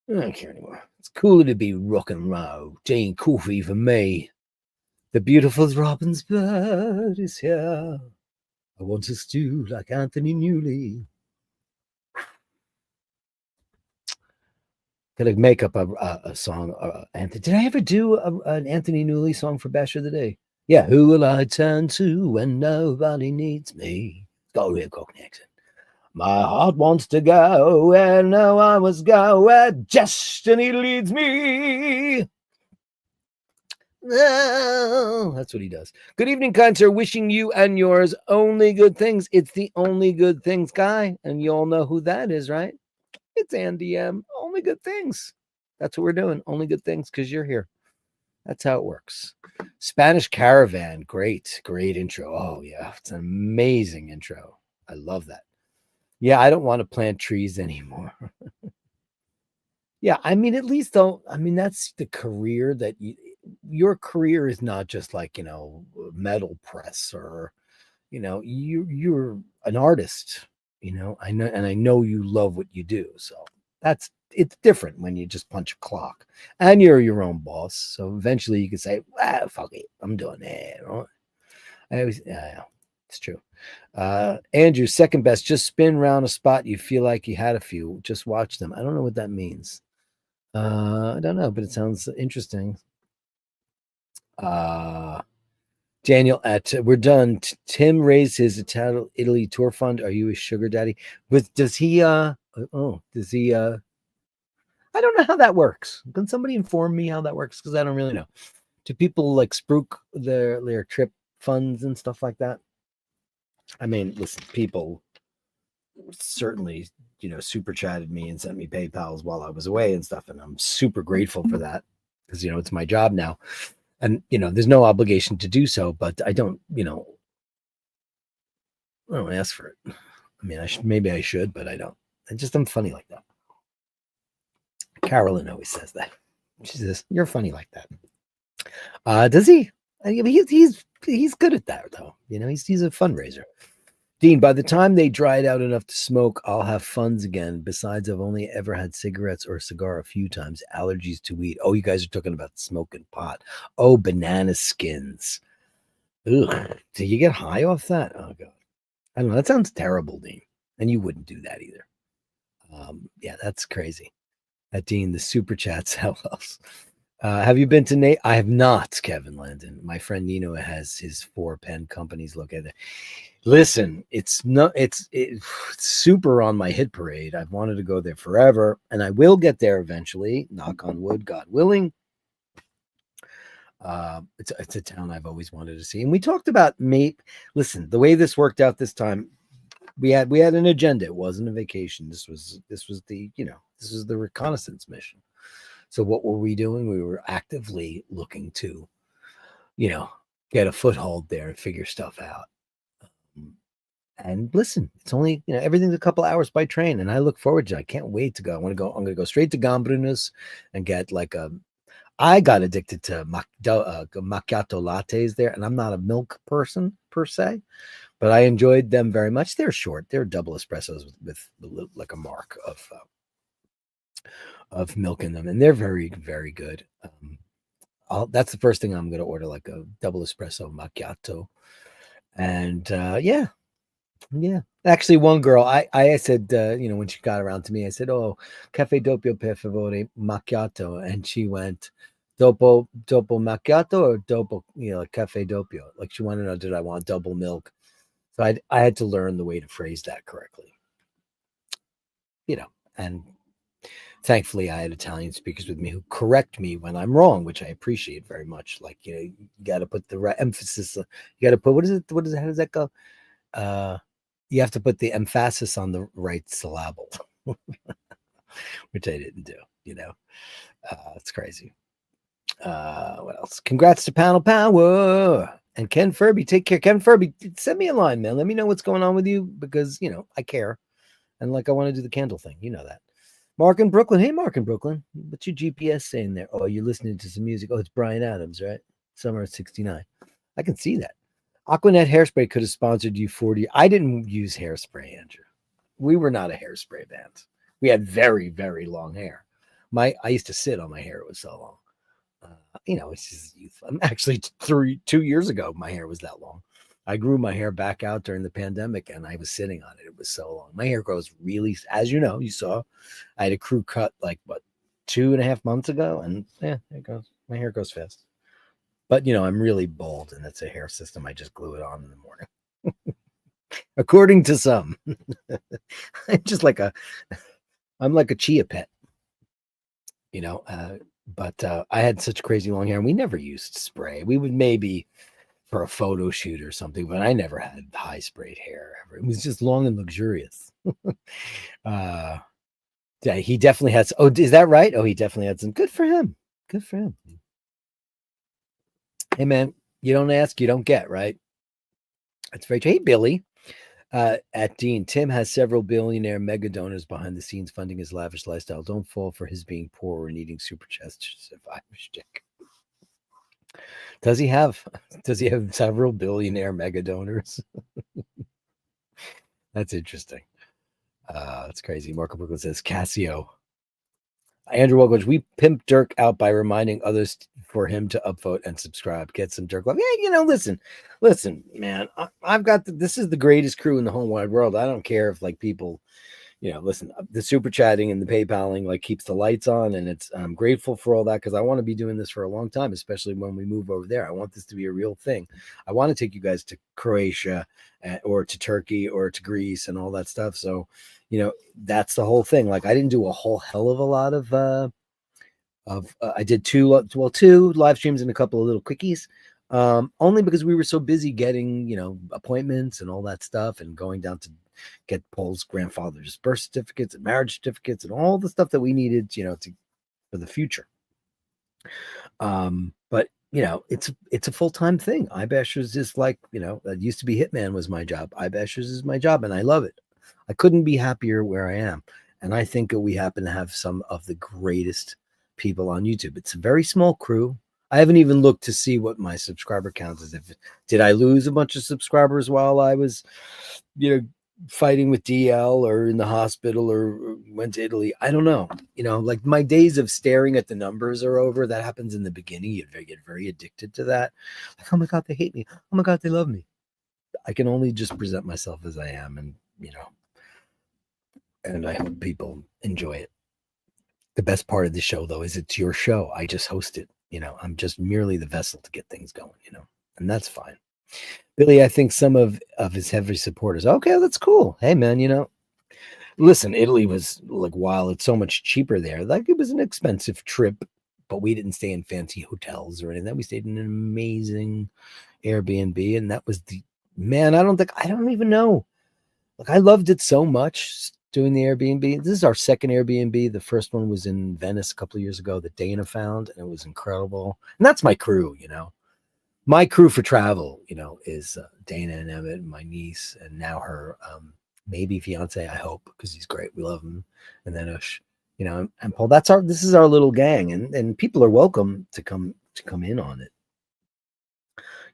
I don't care anymore. It's cooler to be rock and roll. Jane Coffee for me. The beautiful Robin's bird is here. I want to stew like Anthony Newley. Gotta make up a song. Anthony, did I ever do an Anthony Newley song for Bash of the Day? Yeah. Who will I turn to when nobody needs me? Go real Cockney accent. My heart wants to go where no one must go, where destiny leads me. No, that's what he does. Good evening, kind sir. Wishing you and yours only good things. It's the only good things guy, and you all know who that is, right? It's Andy M. Only good things. That's what we're doing. Only good things because you're here. That's how it works. Spanish Caravan. Great, great intro. Oh, yeah. It's an amazing intro. I love that. Yeah, I don't want to plant trees anymore. Yeah, I mean, at least though, I mean, that's the career that your career is not just like, metal press or, you're an artist, I know, and I know you love what you do. So it's different when you just punch a clock and you're your own boss. So eventually you can say, fuck it, I'm doing it. I always, yeah, it's true. Andrew, second best, just spin around a spot you feel like you had a few. Just watch them. I don't know what that means. I don't know, but it sounds interesting. Uh, Daniel, we're done. Tim raised his Italy tour fund. Are you a sugar daddy? But does he? Does he? I don't know how that works. Can somebody inform me how that works? Because I don't really know. Do people like spruik their trip funds and stuff like that? I mean, listen, people certainly super chatted me and sent me PayPals while I was away and stuff, and I'm super grateful for that because it's my job now, and there's no obligation to do so, but I don't ask for it. I mean, maybe I should, but I don't. I'm funny like that. Carolyn always says that. She says, "You're funny like that." Does he? I mean, he's good at that though. He's a fundraiser. Dean, by the time they dried out enough to smoke, I'll have funds again. Besides, I've only ever had cigarettes or a cigar a few times. Allergies to weed. Oh, you guys are talking about smoking pot. Oh, banana skins. Ugh. Do you get high off that? Oh, God. I don't know. That sounds terrible, Dean. And you wouldn't do that either. Yeah, that's crazy. Dean, the super chats, how else? Have you been to Nate? I have not, Kevin Landon. My friend Nino has his 4-pen companies look at it. Listen, it's super on my hit parade. I've wanted to go there forever, and I will get there eventually. Knock on wood, God willing. It's a town I've always wanted to see, and we talked about listen, the way this worked out this time, we had an agenda. It wasn't a vacation. This was the reconnaissance mission. So what were we doing? We were actively looking to, get a foothold there and figure stuff out. And listen, it's only, everything's a couple hours by train, and I look forward to it. I can't wait to go. I'm going to go straight to Gambrinus and get I got addicted to macchiato lattes there, and I'm not a milk person per se, but I enjoyed them very much. They're short. They're double espressos with like a mark of milk in them, and they're very, very good. That's the first thing I'm going to order, like a double espresso macchiato. And yeah. Actually, one girl, I said, when she got around to me, I said, "Oh, caffè doppio per favore macchiato," and she went, "Dopo macchiato or dopo, caffè doppio?" Like she wanted to know, did I want double milk? So I had to learn the way to phrase that correctly, and thankfully I had Italian speakers with me who correct me when I'm wrong, which I appreciate very much. Like, you got to put the right emphasis. You got to put, what is it? How does that go? You have to put the emphasis on the right syllable, which I didn't do, it's crazy. What else? Congrats to Panel Power and Ken Furby. Take care. Ken Furby, send me a line, man. Let me know what's going on with you because, I care. And I want to do the candle thing. You know that. Mark in Brooklyn. Hey, Mark in Brooklyn. What's your GPS saying there? Oh, you're listening to some music. Oh, it's Brian Adams, right? Summer of 69. I can see that. Aquanet Hairspray could have sponsored U40. I didn't use hairspray, Andrew. We were not a hairspray band. We had very, very long hair. I used to sit on my hair. It was so long. It's just youth. I'm actually 2 years ago, my hair was that long. I grew my hair back out during the pandemic, and I was sitting on it. It was so long. My hair grows really, as you saw, I had a crew cut 2.5 months ago, and yeah, it goes. My hair goes fast. But I'm really bald, and it's a hair system. I just glue it on in the morning. According to some. I'm like a chia pet. But I had such crazy long hair, and we never used spray. We would maybe for a photo shoot or something, but I never had high sprayed hair ever. It was just long and luxurious. uh, yeah, he definitely has. Oh, is that right? Oh, he definitely had some. Good for him. Good for him. Hey, man, you don't ask, you don't get, right? That's very true. Hey, Billy. At Dean, Tim has several billionaire mega donors behind the scenes funding his lavish lifestyle. Don't fall for his being poor or needing super chats to survive. Shtick. Does he have? Does he have several billionaire mega donors? That's interesting. That's crazy. Marco Brooklyn says Casio. Andrew Wogledge, we pimp Dirk out by reminding others for him to upvote and subscribe. Get some Dirk love. Yeah, listen, man. I've got this is the greatest crew in the whole wide world. I don't care if like people, listen, the super chatting and the PayPaling like keeps the lights on, and I'm grateful for all that because I want to be doing this for a long time, especially when we move over there. I want this to be a real thing. I want to take you guys to Croatia or to Turkey or to Greece and all that stuff. So, that's the whole thing. Like I didn't do a whole hell of a lot of I did two live streams and a couple of little quickies. Only because we were so busy getting, appointments and all that stuff and going down to get Paul's grandfather's birth certificates and marriage certificates and all the stuff that we needed, for the future. But it's a full-time thing. iBashers is like, that used to be Hitman was my job. iBashers is my job and I love it. I couldn't be happier where I am. And I think that we happen to have some of the greatest people on YouTube. It's a very small crew. I haven't even looked to see what my subscriber count is. Did I lose a bunch of subscribers while I was, fighting with DL or in the hospital or went to Italy? I don't know. Like my days of staring at the numbers are over. That happens in the beginning. You get very addicted to that. Like, oh my God, they hate me. Oh my God, they love me. I can only just present myself as I am, and and I hope people enjoy it. The best part of the show, though, is it's your show. I just host it. I'm just merely the vessel to get things going, and that's fine. Billy, I think some of his heavy supporters. Okay, that's cool. Hey, man, listen, Italy was like, while it's so much cheaper there, like it was an expensive trip, but we didn't stay in fancy hotels or anything. We stayed in an amazing Airbnb, and that was man. I don't even know. Like I loved it so much doing the Airbnb. This is our second Airbnb. The first one was in Venice a couple of years ago that Dana found, and it was incredible. And that's my crew, My crew for travel, is Dana and Emmett, and my niece, and now her maybe fiance, I hope, because he's great. We love him. And then Ush, and Paul. This is our little gang, and people are welcome to come in on it.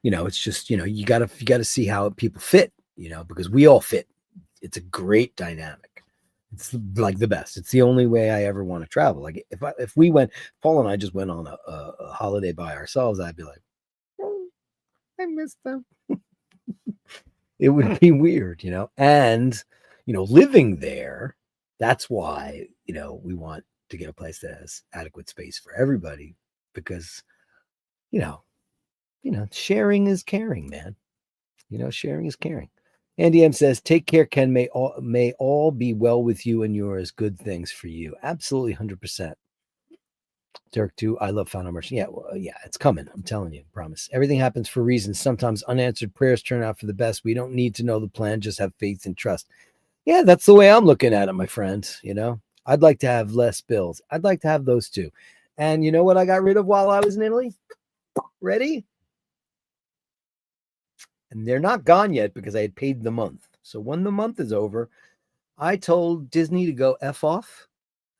It's just, you gotta see how people fit, because we all fit. It's a great dynamic. It's like the best. It's the only way I ever want to travel. Like if we went, Paul and I just went on a holiday by ourselves, I'd be like, oh, I miss them. It would be weird, and living there. That's why we want to get a place that has adequate space for everybody, because sharing is caring, man. Sharing is caring. Andy M says, "Take care, Ken. May all be well with you and yours. Good things for you." Absolutely, 100%. Dirk, too. I love Found Mercy. Yeah, well, yeah, it's coming. I'm telling you, promise. Everything happens for reasons. Sometimes unanswered prayers turn out for the best. We don't need to know the plan. Just have faith and trust. Yeah, that's the way I'm looking at it, my friend. I'd like to have less bills. I'd like to have those too. And you know what I got rid of while I was in Italy? Ready? And they're not gone yet because I had paid the month. So when the month is over, I told Disney to go F off,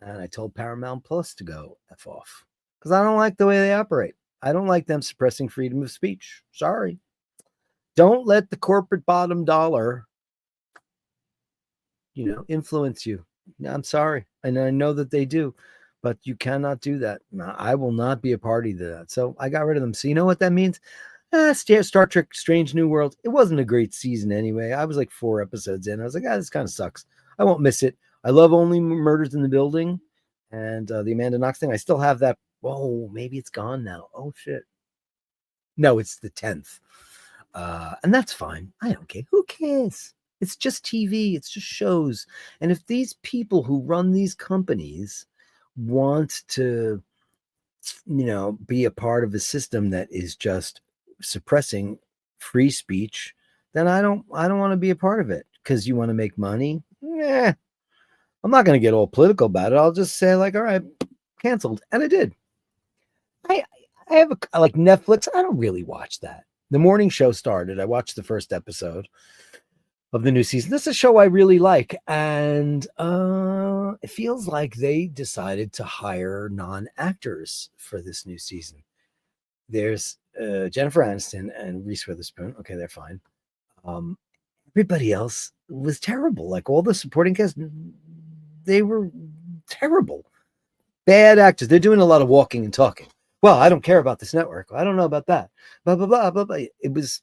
and I told Paramount Plus to go F off because I don't like the way they operate. I don't like them suppressing freedom of speech. Sorry. Don't let the corporate bottom dollar, influence you. I'm sorry. And I know that they do, but you cannot do that. I will not be a party to that. So I got rid of them. So you know what that means? Star Trek Strange New World. It wasn't a great season anyway. I was like 4 episodes in. I was like, this kind of sucks. I won't miss it. I love Only Murders in the Building and the Amanda Knox thing. I still have that. Whoa, maybe it's gone now. Oh, shit. No, it's the 10th. And that's fine. I don't care. Who cares? It's just TV. It's just shows. And if these people who run these companies want to be a part of a system that is just suppressing free speech, then I don't want to be a part of it because you want to make money. Yeah, I'm not going to get all political about it. I'll just say like, all right, canceled, and I did. I I have like Netflix. I don't really watch that. The morning show started. I watched the first episode of the new season. This is a show I really like, and it feels like they decided to hire non-actors for this new season. There's Jennifer Aniston and Reese Witherspoon. Okay, they're fine. Um, Everybody else was terrible. Like all the supporting cast, they were terrible. Bad actors. They're doing a lot of walking and talking. Well, I don't care about this network. I don't know about that. Blah blah blah blah blah. It was,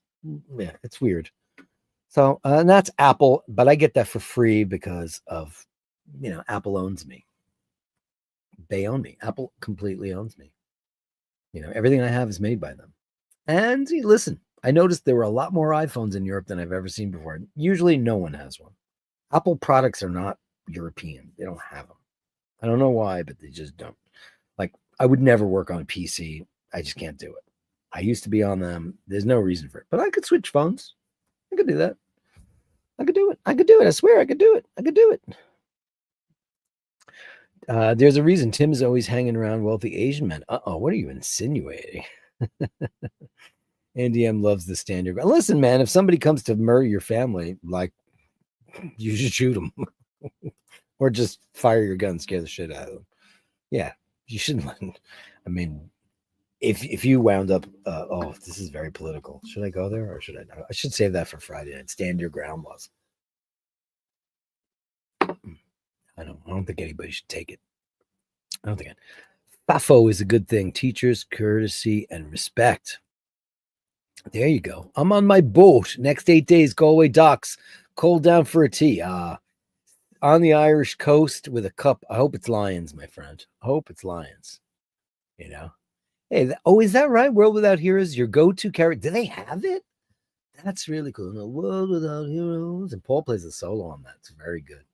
yeah, it's weird. So and that's Apple, but I get that for free because of, Apple owns me. They own me. Apple completely owns me. Everything I have is made by them. And listen, I noticed there were a lot more iPhones in Europe than I've ever seen before. Usually no one has one. Apple products are not European. They don't have them. I don't know why, but they just don't. Like, I would never work on a PC. I just can't do it. I used to be on them. There's no reason for it. But I could switch phones. I could do that. I could do it. I could do it. I swear I could do it. I could do it. There's a reason Tim is always hanging around wealthy Asian men. Uh-oh, what are you insinuating? Andy M loves the standard. Listen, man, if somebody comes to murder your family, like, you should shoot them. Or just fire your gun, scare the shit out of them. Yeah, you shouldn't. I mean, if you wound up, this is very political. Should I go there or should I not? I should save that for Friday night. Stand your ground laws. I don't think anybody should take it. I don't think it. FAFO is a good thing. Teachers, courtesy, and respect. There you go. I'm on my boat. Next 8 days, Galway docks. Cold down for a tea. On the Irish coast with a cup. I hope it's Lions, my friend. I hope it's Lions. Hey, is that right? World Without Heroes, your go-to character. Do they have it? That's really cool. No World Without Heroes. And Paul plays a solo on that. It's very good.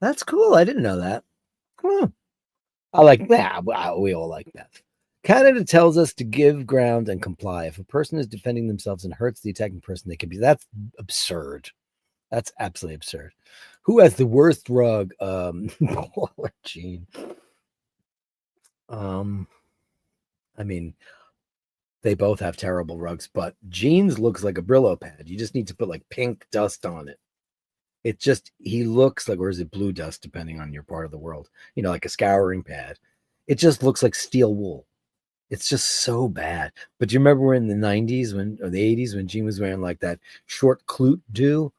That's cool. I didn't know that. I like that. We all like that. Canada tells us to give ground and comply. If a person is defending themselves and hurts the attacking person, they can be. That's absurd. That's absolutely absurd. Who has the worst rug? Paul or Gene? I mean, they both have terrible rugs, but Gene's looks like a Brillo pad. You just need to put like pink dust on it. It just, he looks like, or is it blue dust, depending on your part of the world, like a scouring pad. It just looks like steel wool. It's just so bad. But do you remember in the 90s or the 80s when Gene was wearing like that short clute do?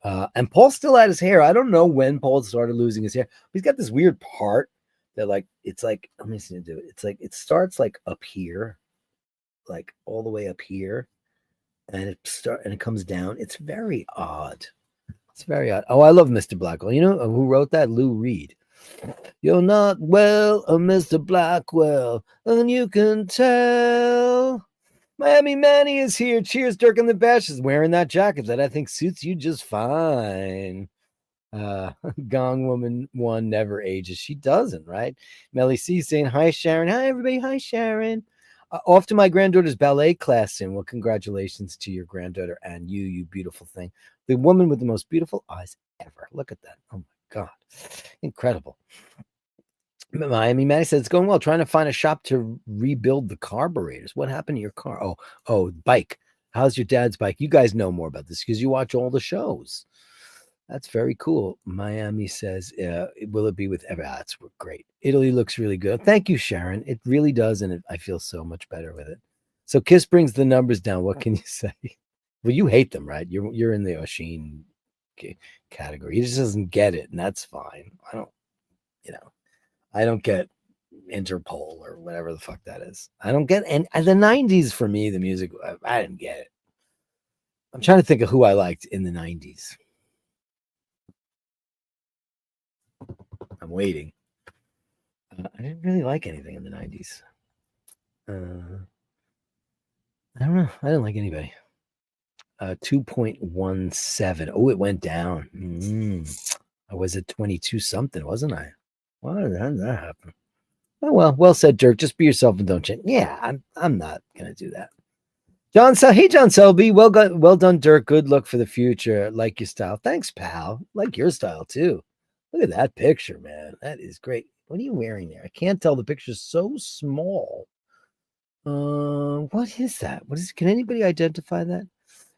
And Paul still had his hair. I don't know when Paul started losing his hair. But he's got this weird part that it's like, let me see to do it. It's like, it starts like up here, like all the way up here. And it comes down. It's very odd. It's very odd. Oh, I love Mr. Blackwell. You know who wrote that? Lou Reed. You're not well, Mr. Blackwell, and you can tell. Miami Manny is here. Cheers, Dirk and the Bash is wearing that jacket that I think suits you just fine. Gong Woman 1 never ages. She doesn't, right? Melly C saying, hi, Sharon. Hi, everybody. Hi, Sharon. Off to my granddaughter's ballet class soon. Well, congratulations to your granddaughter and you beautiful thing. The woman with the most beautiful eyes ever. Look at that. Oh, my God. Incredible. Miami Maddie said it's going well. Trying to find a shop to rebuild the carburetors. What happened to your car? Oh, bike. How's your dad's bike? You guys know more about this because you watch all the shows. That's very cool. Miami says, will it be with ever? That's great. Italy looks really good. Thank you, Sharon. It really does, and I feel so much better with it. So Kiss brings the numbers down. What can you say? Well, you hate them, right? You're in the Oshin category. He just doesn't get it, and that's fine. I don't get Interpol or whatever the fuck that is. I don't get, and the 90s for me, the music, I didn't get it. I'm trying to think of who I liked in the 90s. I'm waiting. I didn't really like anything in the 90s. I don't know. I didn't like anybody. 2.17. Oh, it went down. I was at 22 something, wasn't I? Why did that happen? Oh well said, Dirk. Just be yourself and don't change. Yeah, I'm not gonna do that. Hey John Selby, well done, Dirk. Good luck for the future. Like your style. Thanks, pal. Like your style too. Look at that picture, man. That is great. What are you wearing there? I can't tell. The picture's so small. What is that? What is? Can anybody identify that?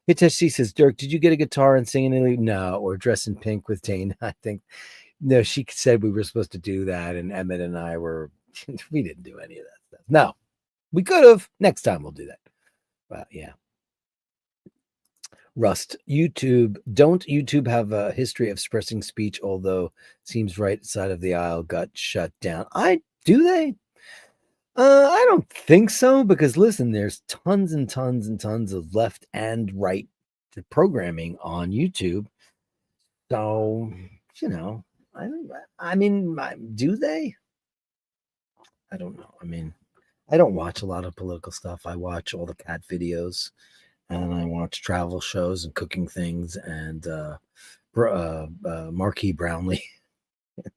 Hiteshi says, Dirk, did you get a guitar and sing in Italy? No, or dress in pink with Tane? I think no. She said we were supposed to do that, and Emmett and I were. We didn't do any of that stuff. No, we could have. Next time we'll do that. But yeah. Rust. Don't YouTube have a history of suppressing speech, although seems right side of the aisle got shut down. Do they? I don't think so, because listen, there's tons and tons and tons of left and right programming on YouTube. So, I mean, do they? I don't know. I mean, I don't watch a lot of political stuff. I watch all the cat videos, and I watch travel shows and cooking things, and Marquis Brownlee,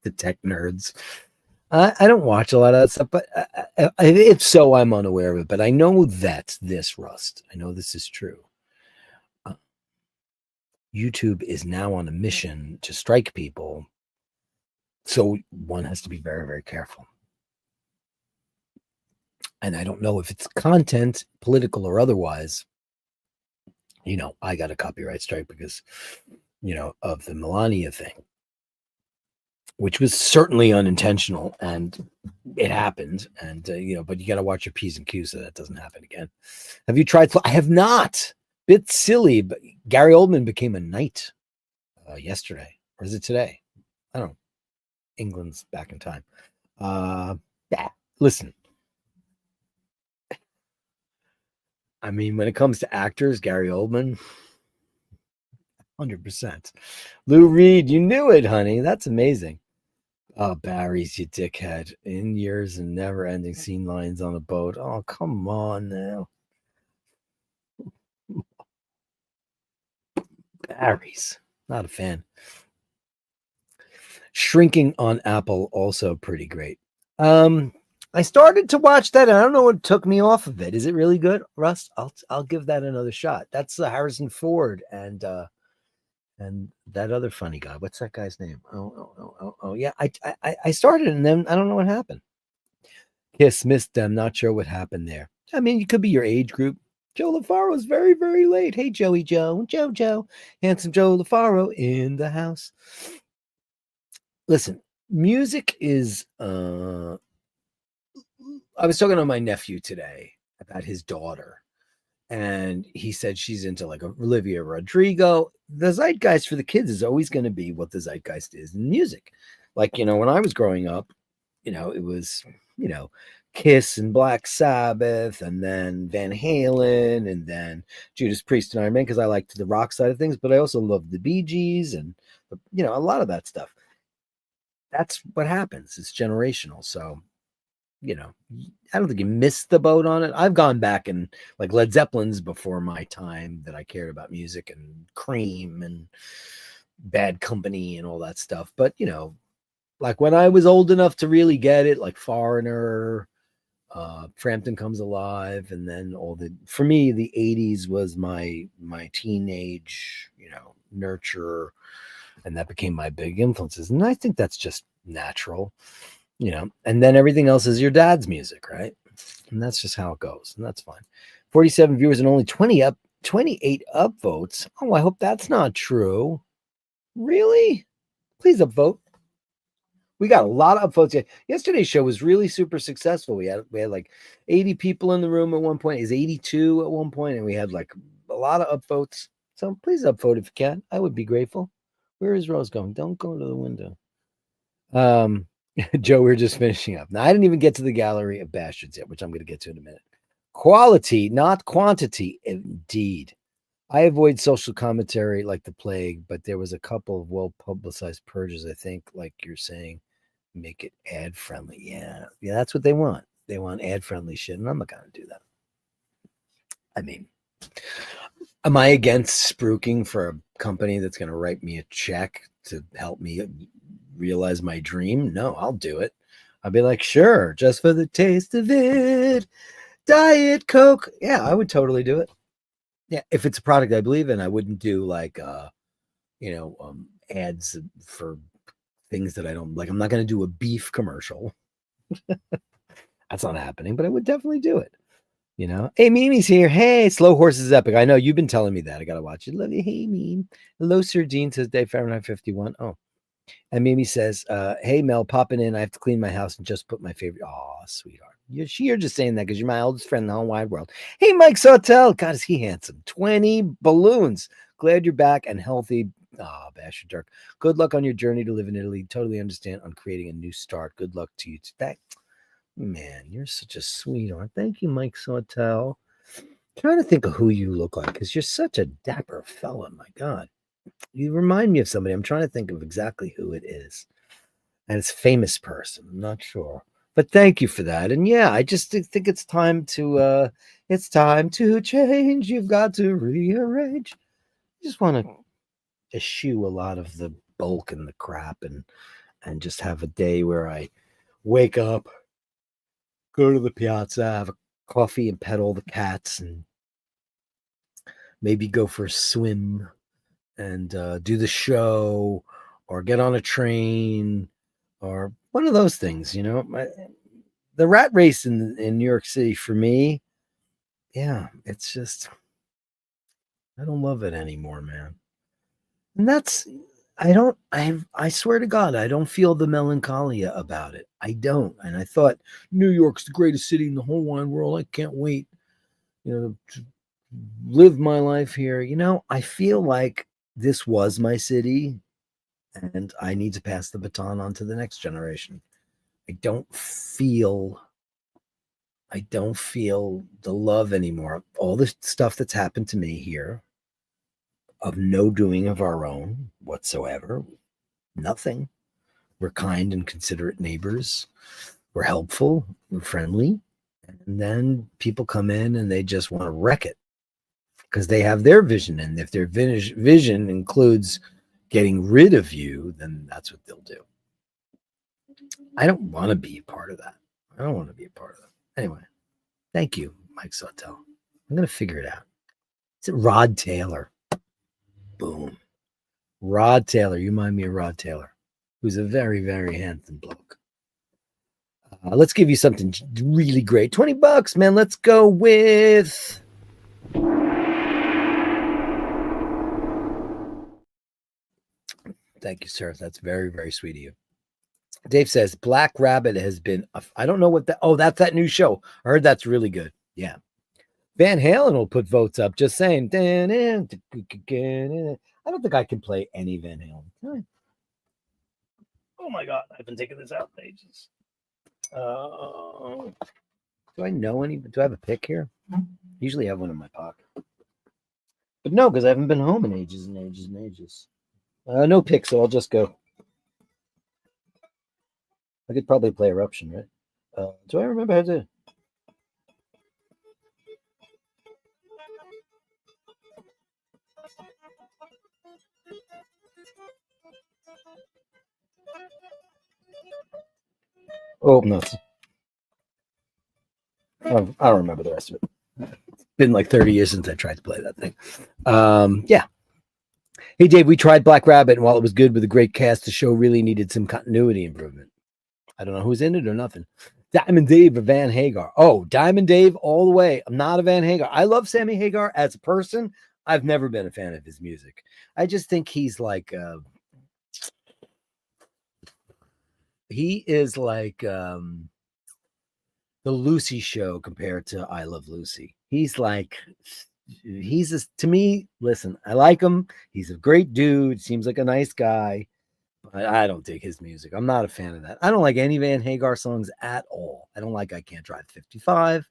the tech nerds. I don't watch a lot of that stuff, but if so, I'm unaware of it. But I know that Rust. I know this is true. YouTube is now on a mission to strike people, so one has to be very, very careful. And I don't know if it's content, political or otherwise. I got a copyright strike because, of the Melania thing, which was certainly unintentional, and it happened. And, but you got to watch your P's and Q's so that doesn't happen again. Have you tried? I have not. Bit silly, but Gary Oldman became a knight yesterday. Or is it today? I don't know. England's back in time. Yeah, listen. I mean, when it comes to actors, Gary Oldman, 100%. Lou Reed, you knew it, honey. That's amazing. Oh, Barry's, you dickhead. In years and never-ending scene lines on a boat. Oh, come on now. Barry's. Not a fan. Shrinking on Apple, also pretty great. I started to watch that, and I don't know what took me off of it. Is it really good, Rust? I'll give that another shot. That's Harrison Ford and that other funny guy. What's that guy's name? Oh yeah. I started, and then I don't know what happened. Kiss missed them. Not sure what happened there. I mean, you could be your age group. Joe LaFaro is very, very late. Hey, Joey Joe, handsome Joe LaFaro in the house. Listen, music is. I was talking to my nephew today about his daughter, and he said she's into like Olivia Rodrigo. The zeitgeist for the kids is always going to be what the zeitgeist is in music. Like, when I was growing up, it was, Kiss and Black Sabbath, and then Van Halen, and then Judas Priest and Iron Man, because I liked the rock side of things, but I also loved the Bee Gees and, a lot of that stuff. That's what happens. It's generational. So, I don't think you missed the boat on it. I've gone back and like Led Zeppelin's before my time that I cared about music, and Cream and Bad Company and all that stuff. But, like when I was old enough to really get it, like Foreigner, Frampton Comes Alive, and then for me, the 80s was my teenage, nurturer, and that became my big influences. And I think that's just natural. And then everything else is your dad's music, right? And that's just how it goes. And that's fine. 47 viewers and only 28 upvotes. Oh, I hope that's not true. Really? Please upvote. We got a lot of upvotes. Yesterday's show was really super successful. We had like 80 people in the room at one point. It was 82 at one point, and we had like a lot of upvotes. So please upvote if you can. I would be grateful. Where is Rose going? Don't go to the window. Joe, we're just finishing up. Now, I didn't even get to the Gallery of Bastards yet, which I'm going to get to in a minute. Quality, not quantity, indeed. I avoid social commentary like the plague, but there was a couple of well-publicized purges, I think, like you're saying, make it ad-friendly. Yeah, that's what they want. They want ad-friendly shit, and I'm not going to do that. I mean, am I against spruiking for a company that's going to write me a check to help me realize my dream? No, I'll do it. I'd be like, sure, just for the taste of it. Diet Coke. Yeah, I would totally do it. Yeah, if it's a product I believe in, I wouldn't do like ads for things that I don't like. I'm not going to do a beef commercial. That's not happening, but I would definitely do it. Hey, Mimi's here. Hey, Slow Horse is epic. I know you've been telling me that. I got to watch it. Love you. Hey, Meme. Hello, Sir Dean, says Dave Fahrenheit 51. Oh, and Mimi says, hey, Mel, popping in. I have to clean my house and just put my favorite. Oh, sweetheart. You're just saying that because you're my oldest friend in the whole wide world. Hey, Mike Sawtell. God, is he handsome. 20 balloons. Glad you're back and healthy. Oh, Basherdirk. Good luck on your journey to live in Italy. Totally understand on creating a new start. Good luck to you today. Man, you're such a sweetheart. Thank you, Mike Sawtell. Trying to think of who you look like because you're such a dapper fella. My God. You remind me of somebody. I'm trying to think of exactly who it is. And it's a famous person. I'm not sure. But thank you for that. And yeah, I just think it's time to change. You've got to rearrange. I just want to eschew a lot of the bulk and the crap and just have a day where I wake up, go to the piazza, have a coffee and pet all the cats and maybe go for a swim and do the show or get on a train or one of those things, the rat race in New York City for me, yeah, it's just, I don't love it anymore, man. And I swear to God, I don't feel the melancholia about it. I don't. And I thought New York's the greatest city in the whole wide world. I can't wait, to live my life here. I feel like this was my city and I need to pass the baton on to the next generation. I don't feel the love anymore. All the stuff that's happened to me here of no doing of our own whatsoever. Nothing. We're kind and considerate neighbors. We're helpful. We're friendly. And then people come in and they just want to wreck it because they have their vision. And if their vision includes getting rid of you, then that's what they'll do. I don't want to be a part of that. I don't want to be a part of that. Anyway, thank you, Mike Sawtell. I'm going to figure it out. Is it Rod Taylor? Boom. Rod Taylor. You remind me of Rod Taylor, who's a very, very handsome bloke. Let's give you something really great. $20, man. Let's go with... Thank you, sir. That's very, very sweet of you. Dave says, Black Rabbit has been... I don't know what that... Oh, that's that new show. I heard that's really good. Yeah. Van Halen will put votes up. Just saying. I don't think I can play any Van Halen. Oh, my God. I've been taking this out in ages. Do I know any? Do I have a pick here? Usually have one in my pocket. But no, because I haven't been home in ages and ages and ages. No pick, so I'll just go. I could probably play Eruption, right? Do I remember how to? Oh, no. I don't remember the rest of it. It's been like 30 years since I tried to play that thing. Yeah. Hey, Dave, we tried Black Rabbit, and while it was good with a great cast, the show really needed some continuity improvement. I don't know who's in it or nothing. Diamond Dave or Van Hagar. Oh, Diamond Dave all the way. I'm not a Van Hagar. I love Sammy Hagar as a person. I've never been a fan of his music. I just think he's like... he is like the Lucy show compared to I Love Lucy. To me, listen, I like him. He's a great dude. Seems like a nice guy, but I don't dig his music. I'm not a fan of that. I don't like any Van Hagar songs at all. I don't like I Can't Drive 55.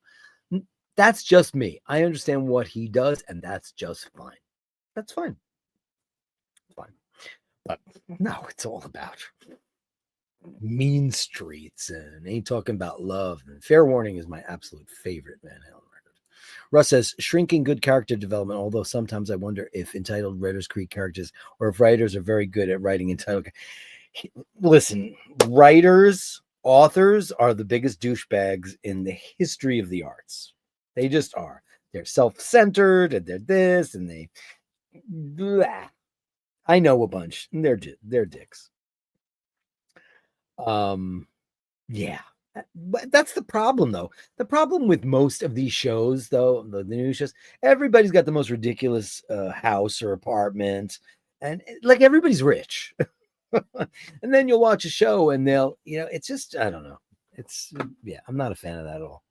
That's just me. I understand what he does, and that's just fine. That's fine. Fine. But no, it's all about mean streets and ain't talking about love. And Fair Warning is my absolute favorite Van Halen record. Russ says, shrinking good character development, although sometimes I wonder if entitled writers create characters or if writers are very good at writing entitled. Listen, writers Authors are the biggest douchebags in the history of the arts. They just are. They're self-centered and they're this and they blah. I know a bunch. And they're dicks. Yeah. But that's the problem, though. The problem with most of these shows, though, the new shows, everybody's got the most ridiculous house or apartment, and like everybody's rich. And then you'll watch a show, and they'll, it's just, I don't know. It's yeah, I'm not a fan of that at all.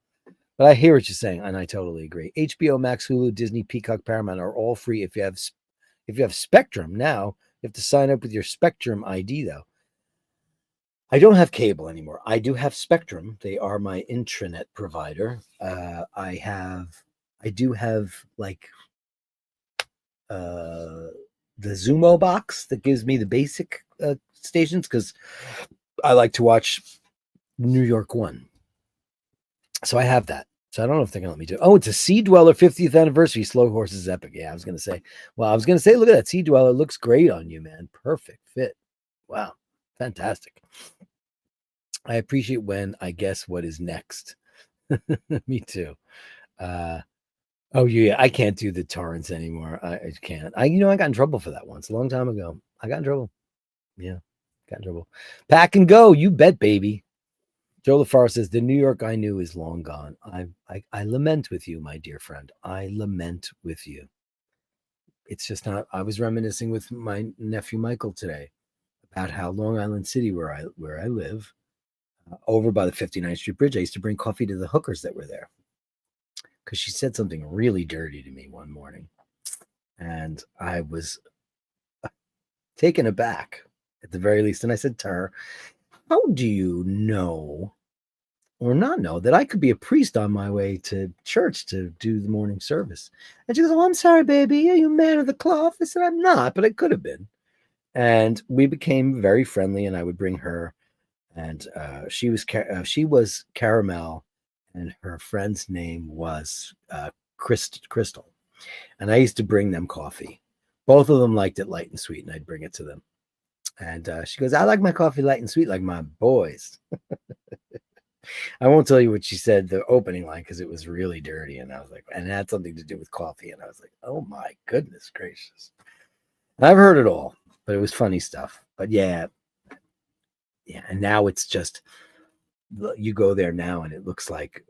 But I hear what you're saying, and I totally agree. HBO Max, Hulu, Disney, Peacock, Paramount are all free if you have Spectrum. Now you have to sign up with your Spectrum ID, though. I don't have cable anymore. I do have Spectrum. They are my intranet provider. I do have like the Zumo box that gives me the basic stations because I like to watch New York One. So I have that. So I don't know if they're gonna let me do it. Oh, it's a Sea Dweller 50th anniversary. Slow Horses Epic. Yeah, I was gonna say. Well, I was gonna say, look at that Sea Dweller. Looks great on you, man. Perfect fit. Wow, fantastic. I appreciate when I guess what is next. Me too. Oh yeah, I can't do the torrents anymore. I can't. I got in trouble for that once a long time ago. I got in trouble. Yeah, got in trouble. Pack and go. You bet, baby. Joe LaFar says the New York I knew is long gone. I lament with you, my dear friend. I lament with you. It's just not. I was reminiscing with my nephew Michael today about how Long Island City, where I live, over by the 59th Street Bridge, I used to bring coffee to the hookers that were there because she said something really dirty to me one morning, and I was taken aback at the very least. And I said to her, how do you know or not know that I could be a priest on my way to church to do the morning service? And she goes, oh, I'm sorry, baby. Are you a man of the cloth? I said, I'm not, but I could have been. And we became very friendly, and I would bring her, and she was Caramel, and her friend's name was Crystal. And I used to bring them coffee. Both of them liked it light and sweet, and I'd bring it to them. And she goes, I like my coffee light and sweet like my boys. I won't tell you what she said, the opening line, because it was really dirty. And I was like, and it had something to do with coffee. And I was like, oh my goodness gracious. And I've heard it all, but it was funny stuff. But yeah. And now it's just, you go there now and it looks like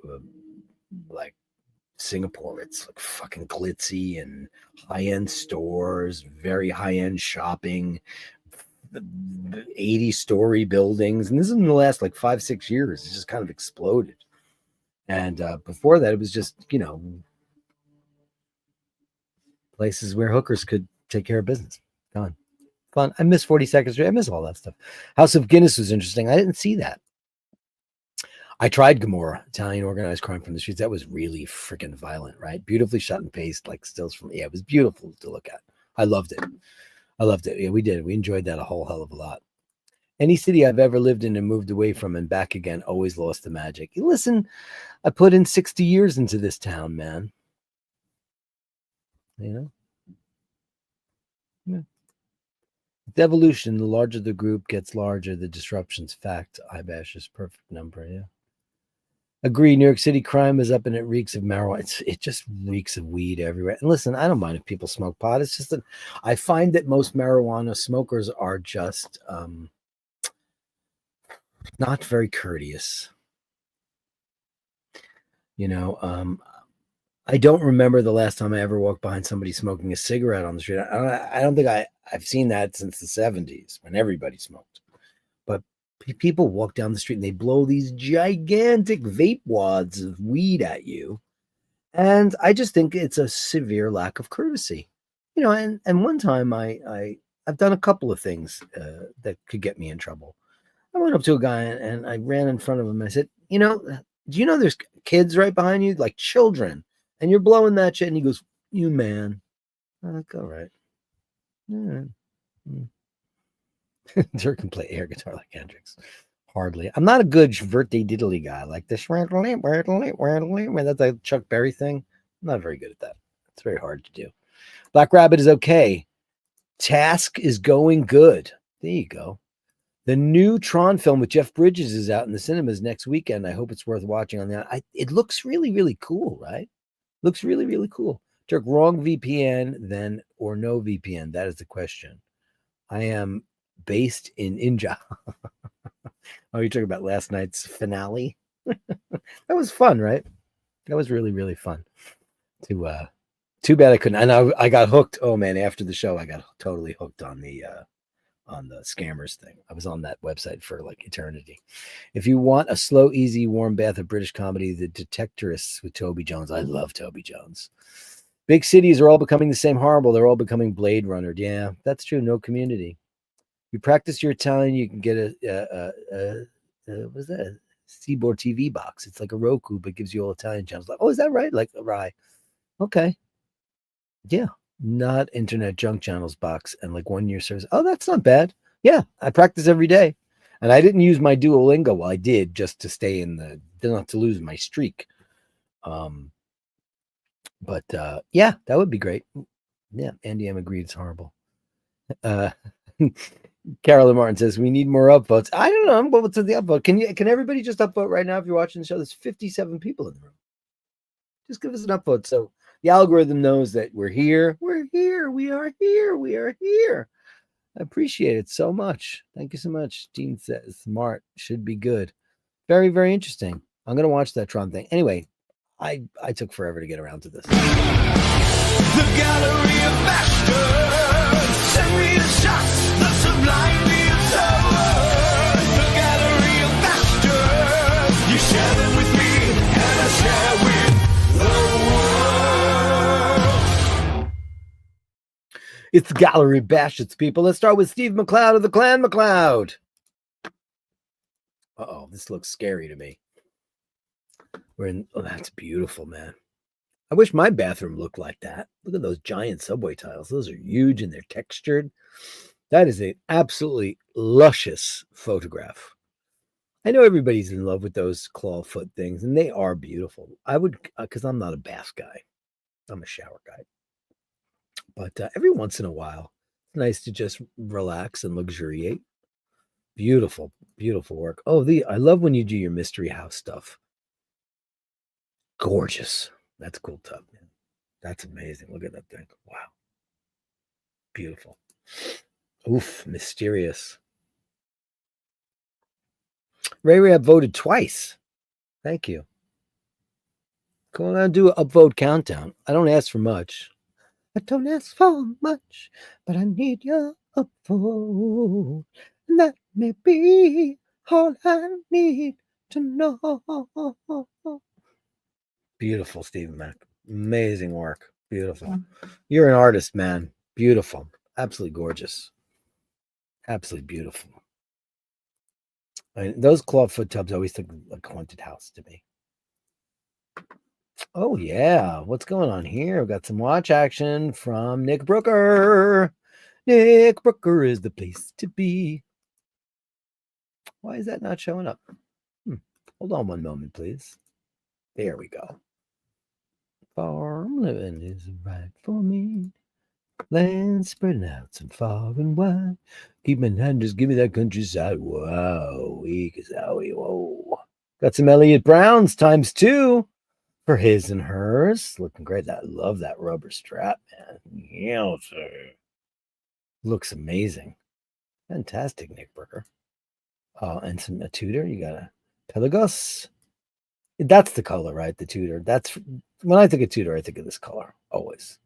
Singapore. It's like fucking glitzy and high-end stores, very high-end shopping, 80-story buildings. And this is in the last like 5-6 years. It's just kind of exploded. And before that, it was just, places where hookers could take care of business. Gone. Fun. I miss 42nd Street. I miss all that stuff. House of Guinness was interesting. I didn't see that. I tried Gomorrah, Italian organized crime from the streets. That was really freaking violent, right? Beautifully shot and paced, like stills from. Yeah, it was beautiful to look at. I loved it. Yeah, we did. We enjoyed that a whole hell of a lot. Any city I've ever lived in and moved away from and back again always lost the magic. Listen, I put in 60 years into this town, man. Yeah. The evolution, the larger the group gets larger, the disruption's fact. IBASH is perfect number, yeah. Agree, New York City crime is up and it reeks of marijuana. It just reeks of weed everywhere. And listen, I don't mind if people smoke pot. It's just that I find that most marijuana smokers are just not very courteous. I don't remember the last time I ever walked behind somebody smoking a cigarette on the street. I don't think I've seen that since the 70s when everybody smoked. But people walk down the street and they blow these gigantic vape wads of weed at you. And I just think it's a severe lack of courtesy. And one time I've done a couple of things that could get me in trouble. I went up to a guy and I ran in front of him. And I said, do you know there's kids right behind you, like children, and you're blowing that shit? And he goes, you man. I'm like, all right. Dirk can play air guitar like Hendrix. Hardly. I'm not a good birthday diddly guy like this. That's a Chuck Berry thing. I'm not very good at that. It's very hard to do. Black Rabbit is okay. Task is going good. There you go. The new Tron film with Jeff Bridges is out in the cinemas next weekend. I hope it's worth watching on that. It looks really, really cool, right? Looks really, really cool. Dirk, wrong VPN then or no VPN? That is the question. I am based in India. Oh, you're talking about last night's finale? That was fun, right? That was really, really fun. Too bad I couldn't. And I got hooked. Oh man, after the show, I got totally hooked on the scammers thing. I was on that website for like eternity. If you want a slow, easy, warm bath of British comedy, The Detectorists with Toby Jones. I love Toby Jones. Big cities are all becoming the same horrible. They're all becoming Blade Runner. Yeah, that's true. No community. You practice your Italian, you can get what's that? Seaboard TV box. It's like a Roku, but gives you all Italian channels. Like, oh, is that right? Like a rye. Okay. Yeah. Not internet junk channels box and like 1 year service. Oh, that's not bad. Yeah. I practice every day. And I didn't use my Duolingo. Well, I did just to stay in not to lose my streak. But yeah, that would be great. Yeah. Andy M agreed it's horrible. Carolyn Martin says we need more upvotes. I don't know. What's the upvote? Can everybody just upvote right now if you're watching the show? There's 57 people in the room. Just give us an upvote so the algorithm knows that we're here. We're here. We are here. We are here. I appreciate it so much. Thank you so much. Dean says smart should be good. Very, very interesting. I'm gonna watch that Tron thing. Anyway, I took forever to get around to this. The Gallery of Bashtards. Send me the shots. The sublime the Gallery of Bashtards. You share them with me, and I share with the world. It's the Gallery of Bastards, people. Let's start with Steve McLeod of the Clan McLeod. Uh-oh, this looks scary to me. Oh, that's beautiful, man. I wish my bathroom looked like that. Look at those giant subway tiles. Those are huge and they're textured. That is an absolutely luscious photograph. I know everybody's in love with those claw foot things, and they are beautiful. I would, because I'm not a bath guy. I'm a shower guy. But every once in a while, it's nice to just relax and luxuriate. Beautiful, beautiful work. Oh, I love when you do your mystery house stuff. Gorgeous. That's cool tub, man. That's amazing. Look at that thing. Wow. Beautiful. Oof, mysterious. Ray Rab voted twice. Thank you. Go on, do an upvote countdown. I don't ask for much. I don't ask for much, but I need your upvote. And that may be all I need to know. Beautiful, Stephen Mack. Amazing work. Beautiful. You're an artist, man. Beautiful. Absolutely gorgeous. Absolutely beautiful. Those clawfoot tubs always look like a haunted house to me. Oh, yeah. What's going on here? We've got some watch action from Nick Brooker. Nick Brooker is the place to be. Why is that not showing up? Hold on one moment, please. There we go. Farm living is right for me. Land spreading out some far and wide. Keep my hand, just give me that countryside. Wow, whoa. Got some Elliott Browns ×2 for his and hers. Looking great. I love that rubber strap, man. Yeah, sir. Looks amazing. Fantastic, Nick Brooker. And a Tudor. You got a Pelagos. That's the color, right? The Tudor. That's when I think of Tudor, I think of this color always.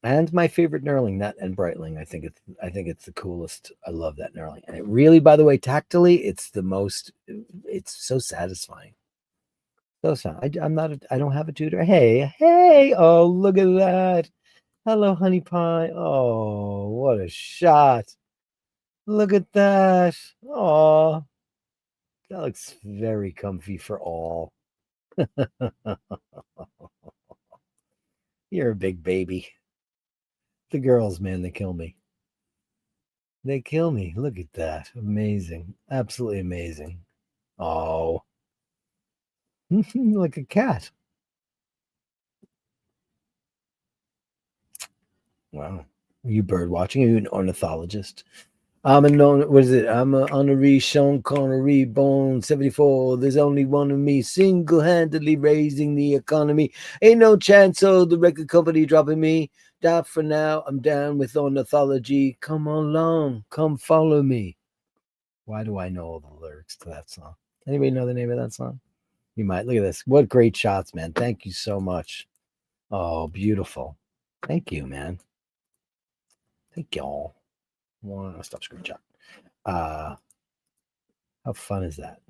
And my favorite knurling, that and Breitling. I think it's the coolest. I love that knurling. And it really, by the way, tactily, it's so satisfying. So I don't have a Tudor. Hey, oh, look at that. Hello, honey pie. Oh, what a shot. Look at that. Oh, that looks very comfy for all. You're a big baby. The girls, man, they kill me. They kill me. Look at that. Amazing. Absolutely amazing. Oh. Like a cat. Wow. Are you bird watching? Are you an ornithologist? I'm a known, what is it? I'm a honorary Sean Connery, born 74. There's only one of me, single handedly raising the economy. Ain't no chance of the record company dropping me. Doubt for now, I'm down with ornithology. Come along, come follow me. Why do I know all the lyrics to that song? Anybody know the name of that song? You might. Look at this. What great shots, man. Thank you so much. Oh, beautiful. Thank you, man. Thank y'all. One stop screenshot. How fun is that?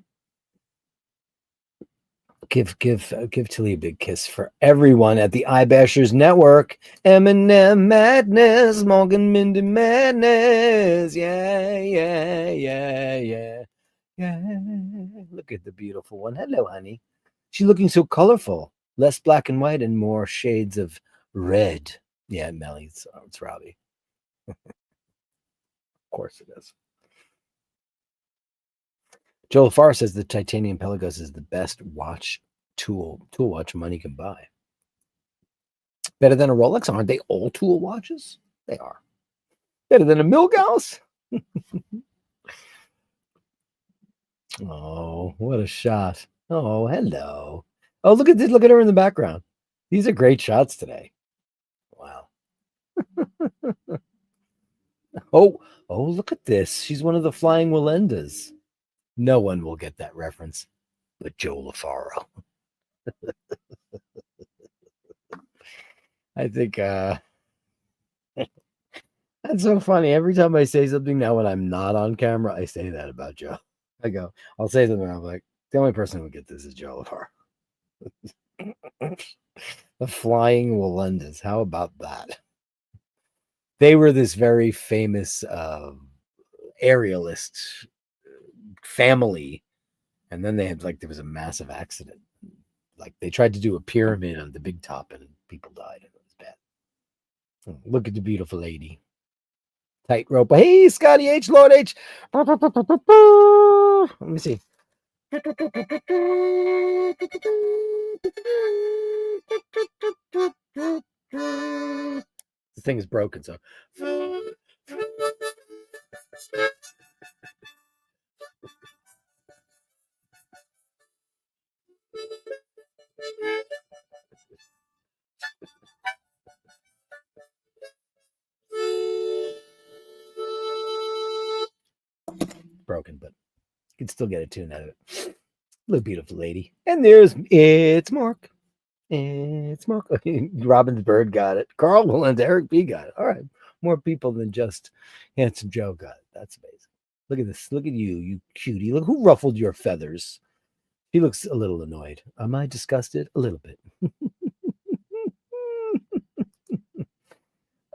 Give Tilly a big kiss for everyone at the iBashers Network. Eminem madness, Morgan Mindy madness. Yeah, yeah, yeah, yeah, yeah. Look at the beautiful one. Hello, honey. She's looking so colorful. Less black and white and more shades of red. Yeah, Melly, it's Robbie. Of course it is. Joel Farr says the titanium Pelagos is the best tool watch money can buy. Better than a Rolex? Aren't they all tool watches? They are. Better than a Milgauss? Oh, what a shot. Oh, hello. Oh, look at this. Look at her in the background. These are great shots today. Wow. Oh, look at this. She's one of the flying Walendas. No one will get that reference but Joe LaFaro. I think that's so funny. Every time I say something now when I'm not on camera, I say that about Joe. I go, I'll say something, I'm like, the only person who would get this is Joe LaFaro. The flying Walendas. How about that? They were this very famous aerialist family, and then they had there was a massive accident. Like they tried to do a pyramid on the big top, and people died, and it was bad. Look at the beautiful lady. Tightrope. Hey, Scotty H, Lord H. Let me see. The thing is broken, so. Broken, but you can still get a tune out of it. Look, beautiful lady. And it's Mark. It's Mark. Robin's Bird got it. Carl and Eric B got it. All right. More people than just Handsome Joe got it. That's amazing. Look at this. Look at you cutie. Look who ruffled your feathers. He looks a little annoyed. Am I disgusted? A little bit.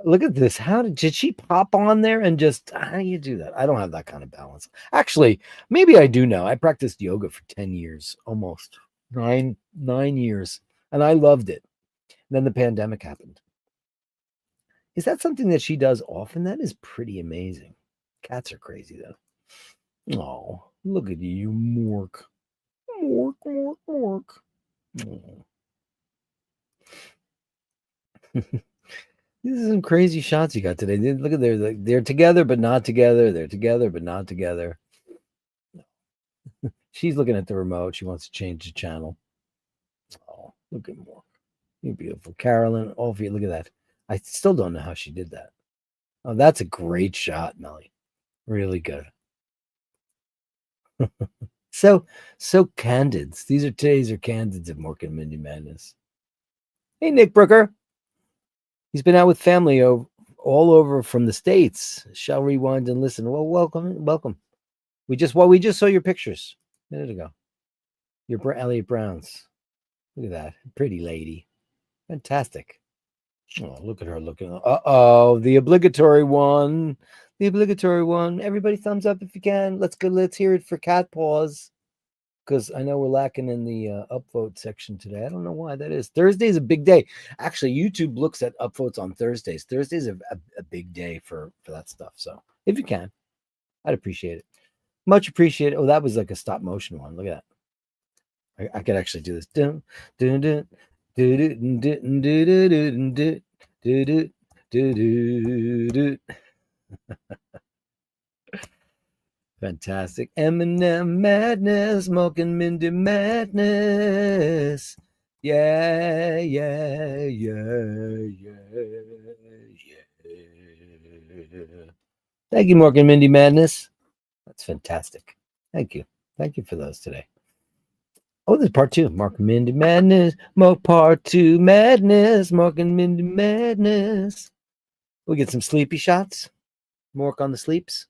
Look at this. How did she pop on there and just how do you do that? I don't have that kind of balance. Actually, maybe I do now. I practiced yoga for 10 years, almost 9 years, and I loved it. And then the pandemic happened. Is that something that she does often? That is pretty amazing. Cats are crazy though. Oh, look at you, Mork. Mork. Oh. These are some crazy shots you got today. Look at they're together but not together. They're together but not together. She's looking at the remote. She wants to change the channel. Oh, look at Mork. You beautiful Carolyn. All of you, look at that. I still don't know how she did that. Oh, that's a great shot, Melly. Really good. So candids. Today's are candids of Mork and Mindy Madness. Hey, Nick Brooker. He's been out with family all over from the States. Shall rewind and listen. Well, welcome. We just saw your pictures a minute ago. Your Elliot Browns. Look at that. Pretty lady. Fantastic. Oh, look at her looking. Uh-oh, the obligatory one. Everybody thumbs up if you can. Let's go. Let's hear it for Cat Paws. Because I know we're lacking in the upvote section today. I don't know why that is. Thursday's a big day. Actually, YouTube looks at upvotes on Thursdays. Thursday's a big day for that stuff. So if you can, I'd appreciate it. Much appreciated. Oh, that was like a stop motion one. Look at that. I could actually do this. Fantastic. Eminem madness, smoking Mindy madness. Yeah, yeah, yeah, yeah, yeah. Thank you, Morgan Mindy Madness. That's fantastic. Thank you. Thank you for those today. Oh, there's part two. Mark and Mindy Madness. Mark part two madness. Mark and Mindy Madness. We'll get some sleepy shots. Mork on the sleeps.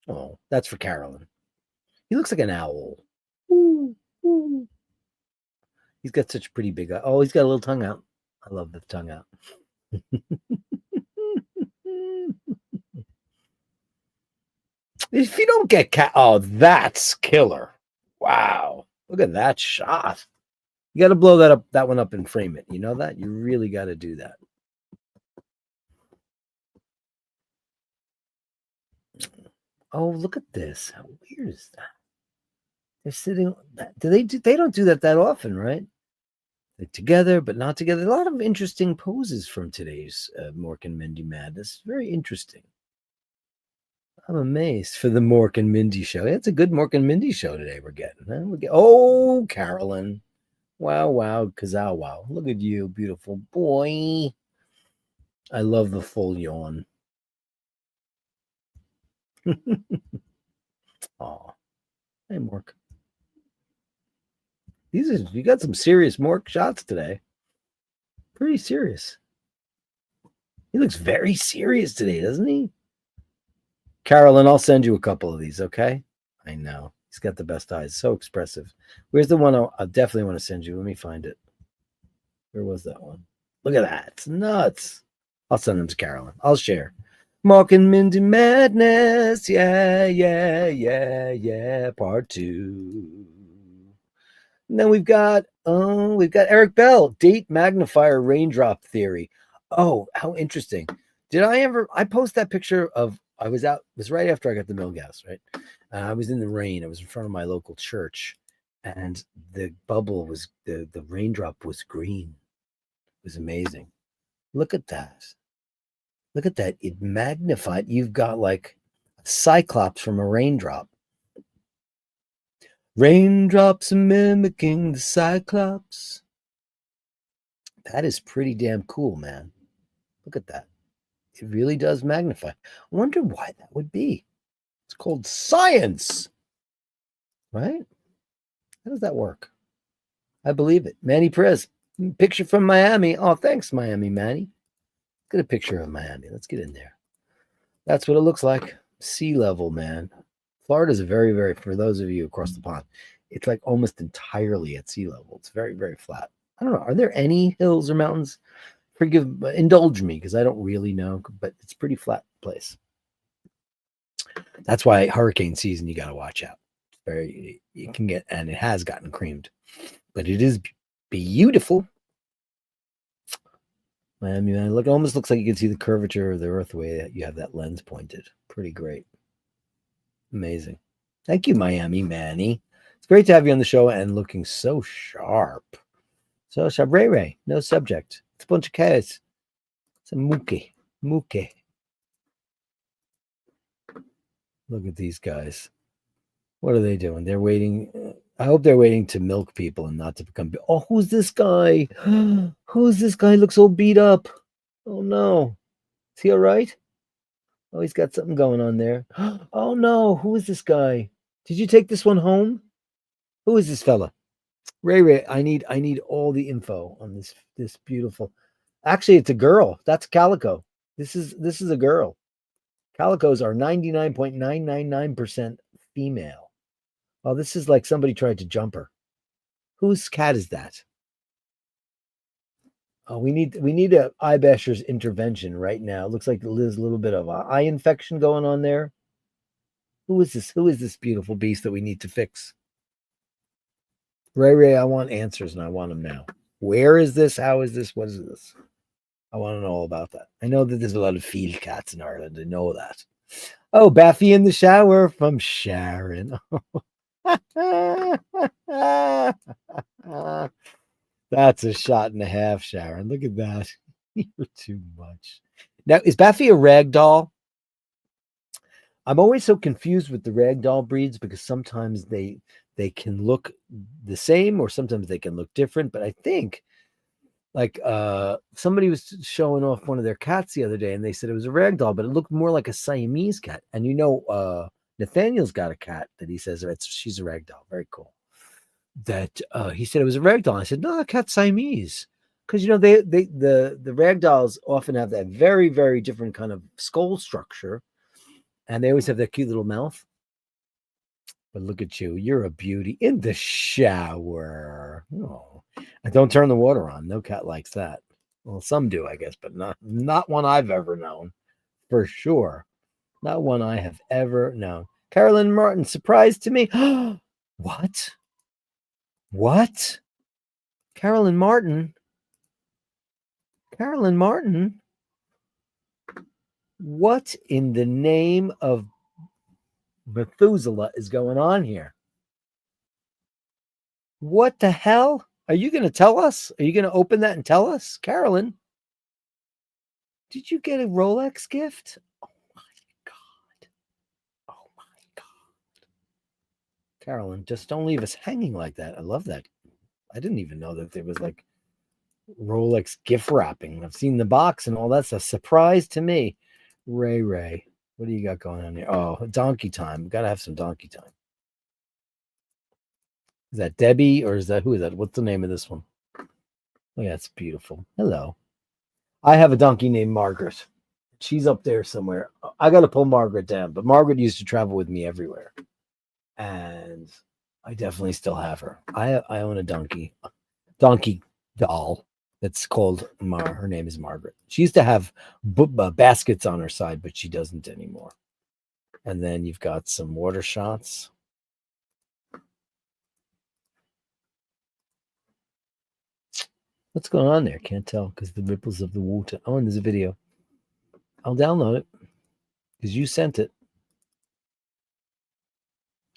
Oh, that's for Carolyn. He looks like an owl. Ooh, ooh. He's got such pretty big eyes. Oh, he's got a little tongue out. I love the tongue out. If you don't get cat, oh, that's killer. Wow. Look at that shot. You got to blow that one up and frame it. You know that? You really got to do that. Oh, look at this. How weird is that? They're sitting. They don't do that often, right? They're together, but not together. A lot of interesting poses from today's Mork and Mindy Madness. Very interesting. I'm amazed for the Mork and Mindy show. It's a good Mork and Mindy show today we're getting. Huh? Oh, Carolyn. Wow, wow, kazow, wow. Look at you, beautiful boy. I love the full yawn. Oh, hey, Mork. You got some serious Mork shots today. Pretty serious. He looks very serious today, doesn't he? Carolyn, I'll send you a couple of these, okay? I know. He's got the best eyes. So expressive. Where's the one I definitely want to send you? Let me find it. Where was that one? Look at that. It's nuts. I'll send them to Carolyn. I'll share. Mork and Mindy Madness. Yeah, yeah, yeah, yeah. Part two. And then we've got Eric Bell, date magnifier raindrop theory. Oh, how interesting. I post that picture of I was out, it was right after I got the mill gas, right? I was in the rain. I was in front of my local church, and the bubble was the raindrop was green. It was amazing. Look at that. Look at that. It magnified. You've got like a cyclops from a raindrop. Raindrops mimicking the cyclops. That is pretty damn cool, man. Look at that. It really does magnify. I wonder why that would be. It's called science, right? How does that work? I believe it. Manny Perez, picture from Miami. Oh, thanks, Miami Manny. Get a picture of Miami. Let's get in there. That's what it looks like. Sea level, man. Florida is very, very, for those of you across the pond, it's like almost entirely at sea level. It's very, very flat. I don't know. Are there any hills or mountains? Indulge me because I don't really know, but it's a pretty flat place. That's why hurricane season, you got to watch out. You can get, and it has gotten creamed, but it is beautiful. Miami, man, look, it almost looks like you can see the curvature of the earth the way that you have that lens pointed. Pretty great. Amazing. Thank you, Miami Manny. It's great to have you on the show and looking so sharp. So sharp. Ray, no subject. It's a bunch of chaos. It's a mookie. Look at these guys. What are they doing? They're waiting. I hope they're waiting to milk people and not to become. Oh, who's this guy? Who's this guy? Looks all beat up. Oh no. Is he all right? Oh, he's got something going on there. Oh no. Who is this guy? Did you take this one home? Who is this fella? Ray, I need all the info on this beautiful. Actually, it's a girl. That's Calico. This is a girl. Calicos are 99.999% female. Oh, this is like somebody tried to jump her. Whose cat is that? Oh, we need a eye basher's intervention right now. It looks like there's a little bit of an eye infection going on there. Who is this? Who is this beautiful beast that we need to fix? Ray, I want answers and I want them now. Where is this? How is this? What is this? I want to know all about that. I know that there's a lot of field cats in Ireland. I know that. Oh, Baffy in the shower from Sharon. That's a shot and a half, Sharon. Look at that. You're too much. Now, is Baffy a rag doll? I'm always so confused with the ragdoll breeds because sometimes they can look the same or sometimes they can look different. But I think like somebody was showing off one of their cats the other day and they said it was a ragdoll, but it looked more like a Siamese cat. And Nathaniel's got a cat that he says she's a ragdoll. Very cool. That he said it was a ragdoll. I said, no, that cat's Siamese. Because the ragdolls often have that very, very different kind of skull structure. And they always have that cute little mouth. But look at you. You're a beauty in the shower. Oh, and don't turn the water on. No cat likes that. Well, some do, I guess, but not one I've ever known. For sure. Not one I have ever known. Carolyn Martin, surprised to me. What? What? Carolyn Martin? Carolyn Martin? What in the name of Methuselah is going on here? What the hell? Are you going to tell us? Are you going to open that and tell us? Carolyn, did you get a Rolex gift? Oh my God. Oh my God. Carolyn, just don't leave us hanging like that. I love that. I didn't even know that there was like Rolex gift wrapping. I've seen the box and all that's a surprise to me. Ray, what do you got going on here? Oh, donkey time. Got to have some donkey time. Is that Debbie or who is that? What's the name of this one? Oh, yeah, it's beautiful. Hello. I have a donkey named Margaret. She's up there somewhere. I got to pull Margaret down, but Margaret used to travel with me everywhere. And I definitely still have her. I own a donkey doll. That's called her name is Margaret. She used to have baskets on her side, but she doesn't anymore. And then you've got some water shots. What's going on there? Can't tell because the ripples of the water. Oh, and there's a video. I'll download it because you sent it.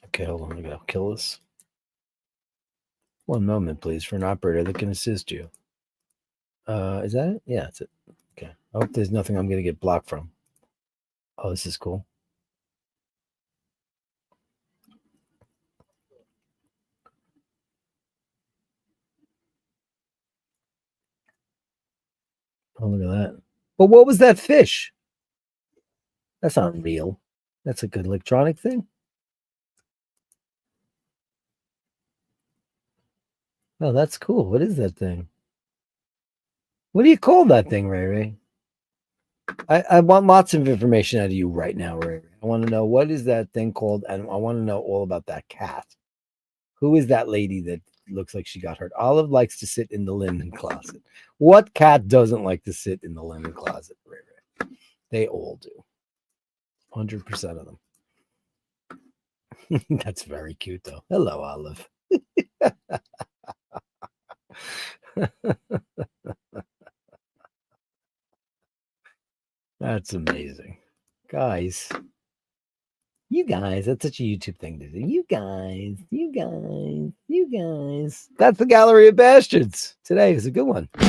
Okay, hold on. I gotta kill this. One moment, please, for an operator that can assist you. Is that it? Yeah, that's it. Okay. I hope there's nothing I'm going to get blocked from. Oh, this is cool. Oh, look at that. But what was that fish? That's not real. That's a good electronic thing. Oh, that's cool. What is that thing? What do you call that thing, Ray? I want lots of information out of you right now, Ray. I want to know what is that thing called, and I want to know all about that cat. Who is that lady that looks like she got hurt? Olive likes to sit in the linen closet. What cat doesn't like to sit in the linen closet, Ray? They all do. 100% of them. That's very cute, though. Hello, Olive. That's amazing. Guys, that's such a YouTube thing to do. You guys. That's the Gallery of Bastards. Today is a good one. The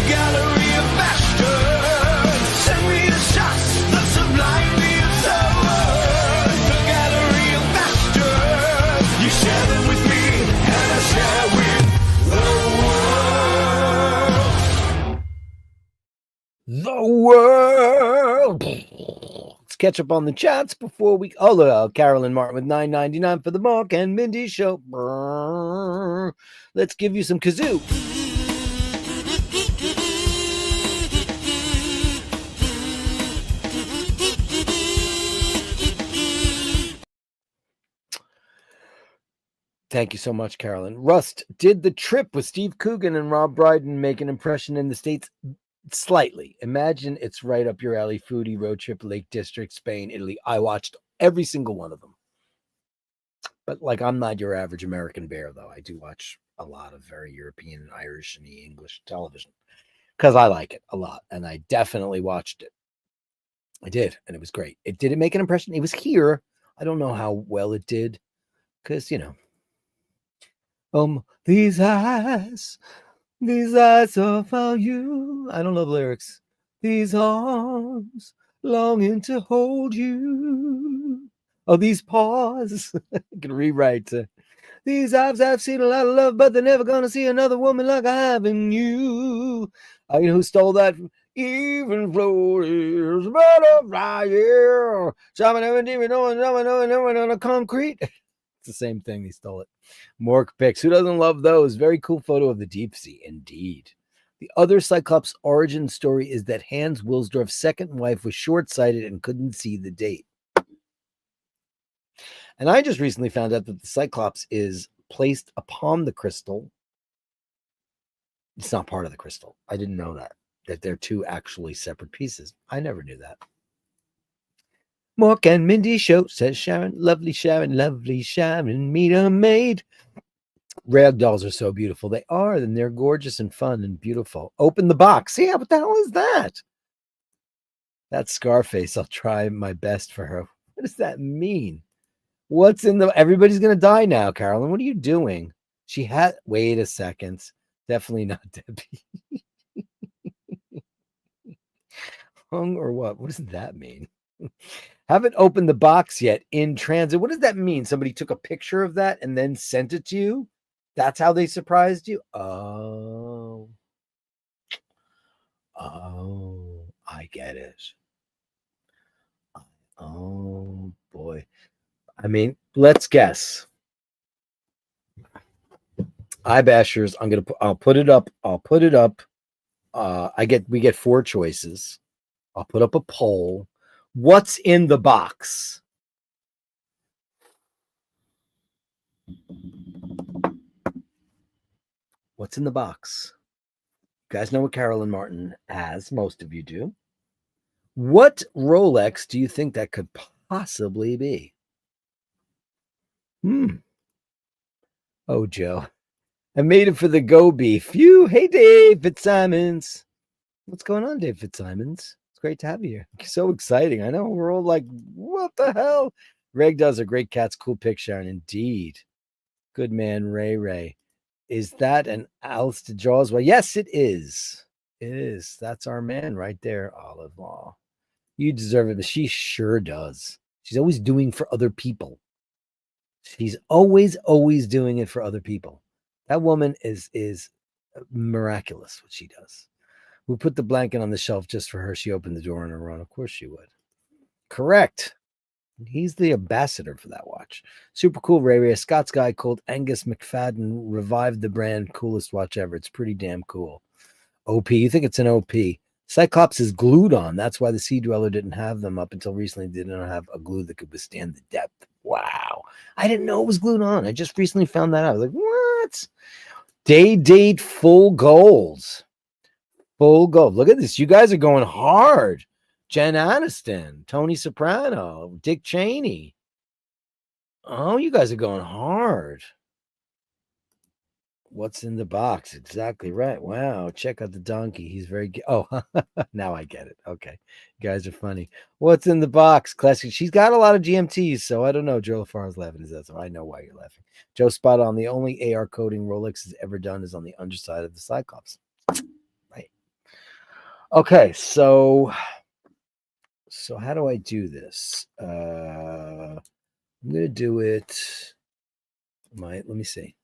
Gallery of Bastards. Send me the shots, the sublime the Gallery of Bastards. You share them with me, and I share with the world. Let's catch up on the chats before we. Oh, look, Carolyn Martin with $9.99 for the Mark and Mindy show. Let's give you some kazoo. Thank you so much, Carolyn. Rust, did the trip with Steve Coogan and Rob Brydon make an impression in the States? Slightly. Imagine it's right up your alley. Foodie, road trip, Lake District, Spain, Italy. I watched every single one of them. But like, I'm not your average American bear, though. I do watch a lot of very European and Irish and English television because I like it a lot. And I definitely watched it. I did. And it was great. Did it make an impression? It was here. I don't know how well it did because, these eyes are for you. I don't know the lyrics. These arms longing to hold you. Oh, these paws. I can rewrite. These eyes have seen a lot of love, but they're never gonna see another woman like I have in you. You know who stole that? Even Florida's butterfly, yeah. Someone never even knowing, on the concrete. It's the same thing. They stole it. Mork pics. Who doesn't love those? Very cool photo of the deep sea, indeed. The other Cyclops origin story is that Hans Wilsdorf's second wife was short-sighted and couldn't see the date. And I just recently found out that the Cyclops is placed upon the crystal. It's not part of the crystal. I didn't know that they're two actually separate pieces. I never knew that. Mork and Mindy show, says Sharon. Lovely Sharon, meet a maid. Rag dolls are so beautiful. They are, and they're gorgeous and fun and beautiful. Open the box. Yeah, what the hell is that? That's Scarface. I'll try my best for her. What does that mean? What's in the... Everybody's going to die now, Carolyn. What are you doing? She had... Wait a second. Definitely not Debbie. Hung or what? What does that mean? Haven't opened the box yet. In transit. What does that mean? Somebody took a picture of that and then sent it to you? That's how they surprised you? Oh, I get it. Oh, boy. I mean, let's guess. Bashers. I'll put it up. We get 4 choices. I'll put up a poll. What's in the box? What's in the box? You guys know what Carolyn Martin has. Most of you do. What Rolex do you think that could possibly be? Oh, Joe. I made it for the Go Beef. Phew. Hey, Dave Fitzsimons. What's going on, Dave Fitzsimons? It's great to have you here. So exciting. I know we're all like, what the hell? Reg does a great cat's cool picture, and indeed. Good man, Ray. Is that an Alistair Jaws? Well, yes, it is. It is. That's our man right there, Olive Law. You deserve it, but she sure does. She's always doing for other people. She's always doing it for other people. That woman is miraculous what she does. We put the blanket on the shelf just for her. She opened the door on her own. Of course she would. Correct. He's the ambassador for that watch. Super cool, Ray. A Scots guy called Angus McFadden revived the brand. Coolest watch ever. It's pretty damn cool. OP. You think it's an OP? Cyclops is glued on. That's why the Sea Dweller didn't have them up until recently. They didn't have a glue that could withstand the depth. Wow. I didn't know it was glued on. I just recently found that out. I was like, what? Day date full gold. Full gold. Look at this. You guys are going hard. Jen Aniston, Tony Soprano, Dick Cheney. Oh, you guys are going hard. What's in the box? Exactly right. Wow. Check out the donkey. He's very good. Oh, now I get it. Okay. You guys are funny. What's in the box? Classic. She's got a lot of GMTs, so I don't know. Joe LaFar's laughing. Is that so? I know why you're laughing. Joe, spot on. The only AR coating Rolex has ever done is on the underside of the Cyclops. Right. Okay. So how do I do this? I'm going to do it. Let me see.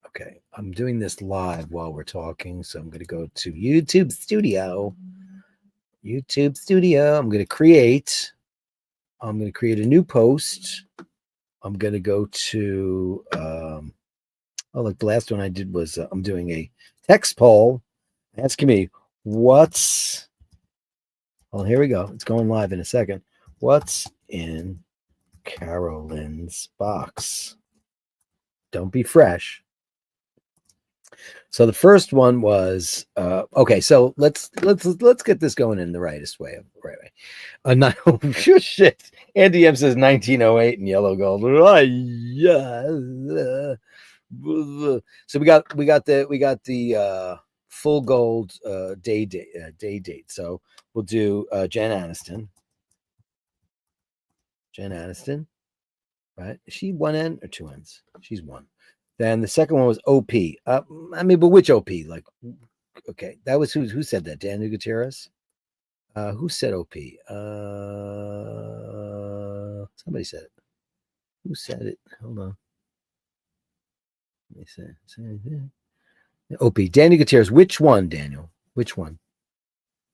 Okay, I'm doing this live while we're talking, so I'm going to go to YouTube Studio. I'm going to create a new post. I'm going to go to, like the last one I did was I'm doing a text poll asking me what's, well, here we go. It's going live in a second. What's in Carolyn's box? Don't be fresh. So the first one was okay. So let's get this going in the rightest way. Not shit. Andy M says 1908 in yellow gold. So we got the full gold day date. So we'll do Jen Aniston. Right? Is she one N or two N's? She's one. Then the second one was OP. But which OP? Like, okay, that was who said that? Daniel Gutierrez. Who said OP? Somebody said it. Who said it? Hold on. Let me see. OP. Daniel Gutierrez. Which one, Daniel? Which one?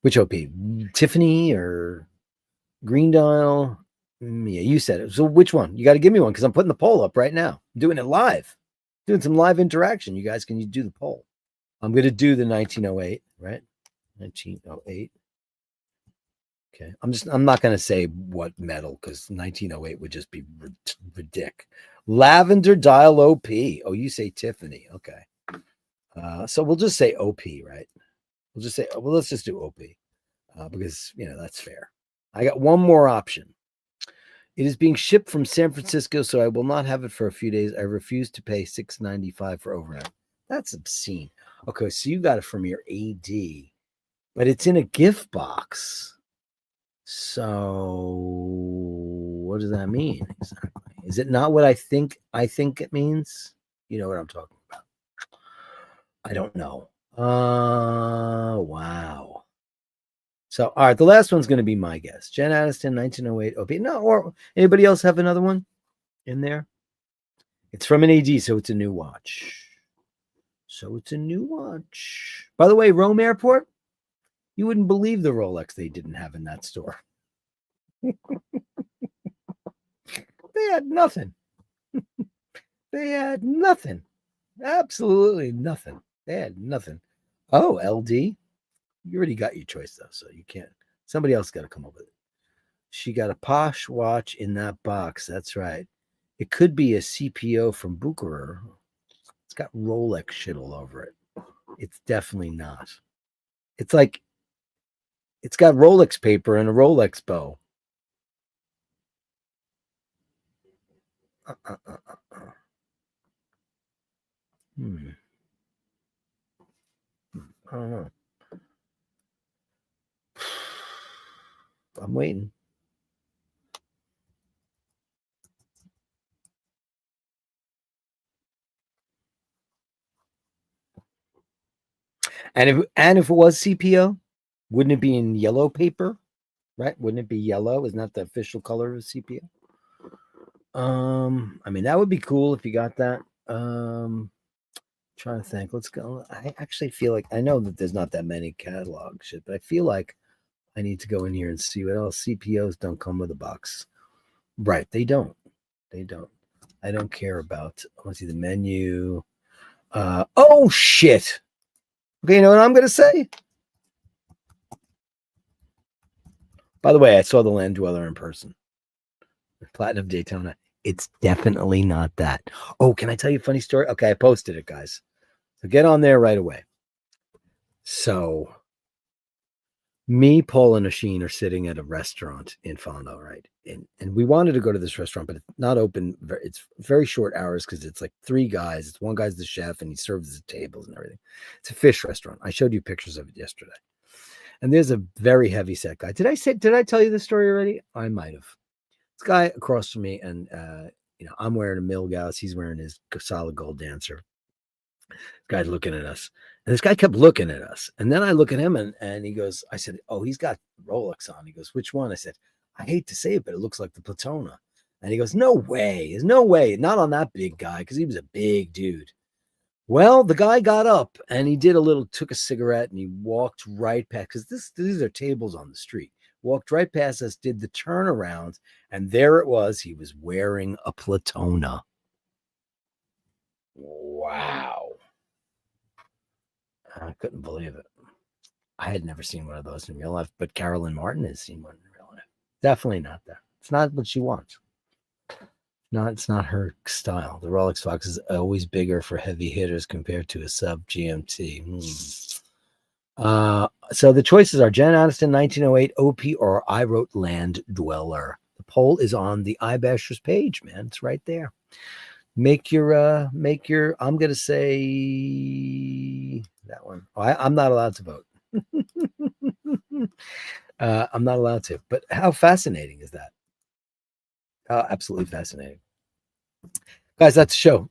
Which OP? Tiffany or Green Dial? Yeah, you said it. So which one? You got to give me one because I'm putting the poll up right now. I'm doing it live. Doing some live interaction. You guys, can you do the poll? I'm going to do the 1908, right? 1908. Okay. I'm not going to say what metal because 1908 would just be ridiculous. Lavender Dial OP. Oh, you say Tiffany. Okay. So we'll just say OP, right? We'll just say, well, let's just do OP because, that's fair. I got one more option. It is being shipped from San Francisco, so I will not have it for a few days. I refuse to pay $6.95 for overnight. That's obscene. Okay, so you got it from your AD, but it's in a gift box. So what does that mean exactly? Is it not what I think it means? You know what I'm talking about. I don't know. Wow. So, all right, the last one's going to be my guess. Jen Aniston, 1908 OP. No, or anybody else have another one in there? It's from an AD, so it's a new watch. By the way, Rome Airport, you wouldn't believe the Rolex they didn't have in that store. They had nothing. Absolutely nothing. They had nothing. Oh, LD. You already got your choice, though, so you can't. Somebody else got to come up with it. She got a posh watch in that box. That's right. It could be a CPO from Bucherer. It's got Rolex shit all over it. It's definitely not. It's like it's got Rolex paper and a Rolex bow. I don't know. I'm waiting. And if it was CPO, wouldn't it be in yellow paper? Right? Wouldn't it be yellow? Isn't that the official color of CPO? I mean, that would be cool if you got that. Trying to think. Let's go. I actually feel like I know that there's not that many catalog shit, but I feel like I need to go in here and see what else. CPOs don't come with a box. Right. They don't. I don't care about, let's see the menu. Oh shit. Okay, you know what I'm gonna say? By the way, I saw the Land Dweller in person. Platinum Daytona. It's definitely not that. Oh, can I tell you a funny story? Okay, I posted it, guys. So get on there right away. So me, Paul, and Asheen are sitting at a restaurant in Fondo, right? And we wanted to go to this restaurant, but it's not open. It's very short hours because it's like three guys. It's one guy's the chef and he serves the tables and everything. It's a fish restaurant. I showed you pictures of it yesterday. And there's a very heavy set guy. Did I tell you this story already? I might have. This guy across from me, and I'm wearing a Milgauss. He's wearing his solid gold dancer. This guy's looking at us. And this guy kept looking at us. And then I look at him and he goes, I said, oh, he's got Rolex on. He goes, which one? I said, I hate to say it, but it looks like the Platona. And he goes, no way. There's no way. Not on that big guy, because he was a big dude. Well, the guy got up and he took a cigarette and he walked right past, because these are tables on the street. Walked right past us, did the turnaround, and there it was. He was wearing a Platona. Wow. I couldn't believe it. I had never seen one of those in real life, but Carolyn Martin has seen one in real life. Definitely not that. It's not what she wants. No, it's not her style. The Rolex Fox is always bigger for heavy hitters compared to a sub GMT. So the choices are Jen Aniston, 1908, OP, or I Wrote Land Dweller. The poll is on the iBashers page, man. It's right there. Make your I'm gonna say that one. I'm not allowed to vote. I'm not allowed to, but how fascinating is that? Absolutely fascinating. Guys, that's the show.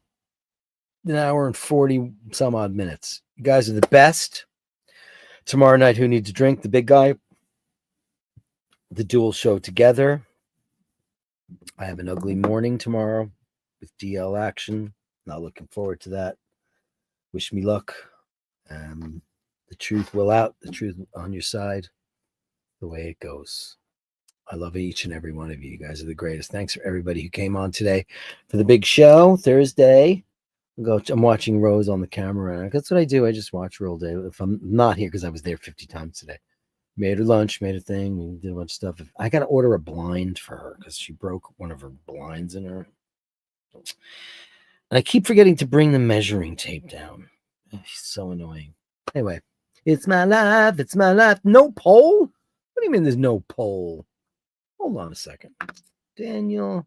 An hour and 40 some odd minutes. You guys are the best. Tomorrow night, Who Needs a Drink? The big guy the dual show together. I have an ugly morning tomorrow with DL action. Not looking forward to that. Wish me luck. The truth will out. The truth on your side. The way it goes. I love each and every one of you. You guys are the greatest. Thanks for everybody who came on today for the big show Thursday. I'm watching Rose on the camera. That's what I do. I just watch her all day. If I'm not here, because I was there 50 times today. Made her lunch, made a thing. We did a bunch of stuff. I got to order a blind for her because she broke one of her blinds in her. And I keep forgetting to bring the measuring tape down. She's so annoying. Anyway, it's my life. It's my life. No pole? What do you mean there's no pole? Hold on a second. Daniel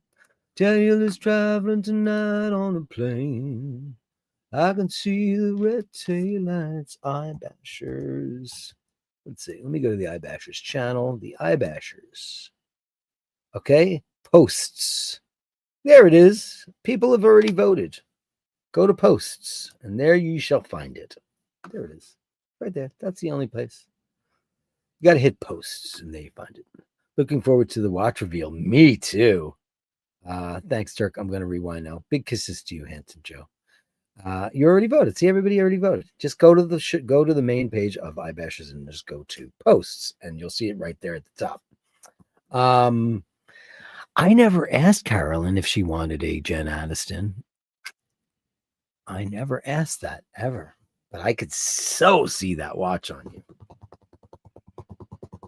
is traveling tonight on a plane. I can see the red taillights. Eyebashers. Let's see. Let me go to the Eyebashers channel. The Eyebashers. Okay. Posts. There it is. People have already voted. Go to posts, and there you shall find it. There it is. Right there. That's the only place. You got to hit posts, and there you find it. Looking forward to the watch reveal. Me too. Thanks, Dirk. I'm going to rewind now. Big kisses to you, Handsome Joe. You already voted. See, everybody already voted. Just go to the main page of iBashers and just go to posts, and you'll see it right there at the top. I never asked Carolyn if she wanted a Jen Aniston. I never asked that ever, but I could so see that watch on you.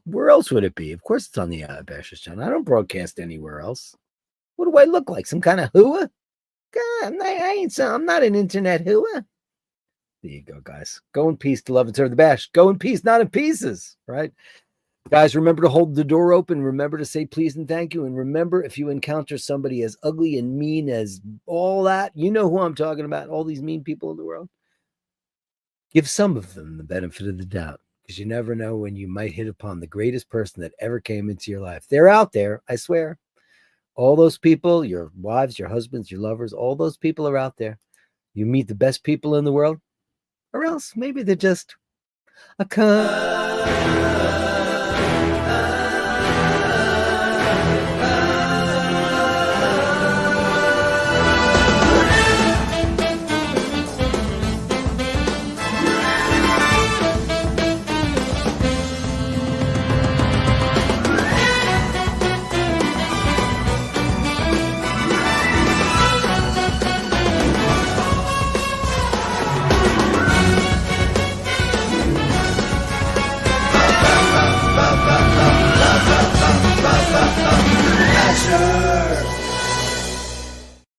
Where else would it be? Of course, it's on the Bashers channel. I don't broadcast anywhere else. What do I look like? Some kind of hooah? God, I'm not an internet hooah. There you go, guys. Go in peace to love and serve the bash. Go in peace, not in pieces, right? Guys, remember to hold the door open. Remember to say please and thank you. And remember, if you encounter somebody as ugly and mean as all that, you know who I'm talking about, all these mean people in the world. Give some of them the benefit of the doubt, because you never know when you might hit upon the greatest person that ever came into your life. They're out there, I swear. All those people, your wives, your husbands, your lovers, all those people are out there. You meet the best people in the world, or else maybe they're just a cunt.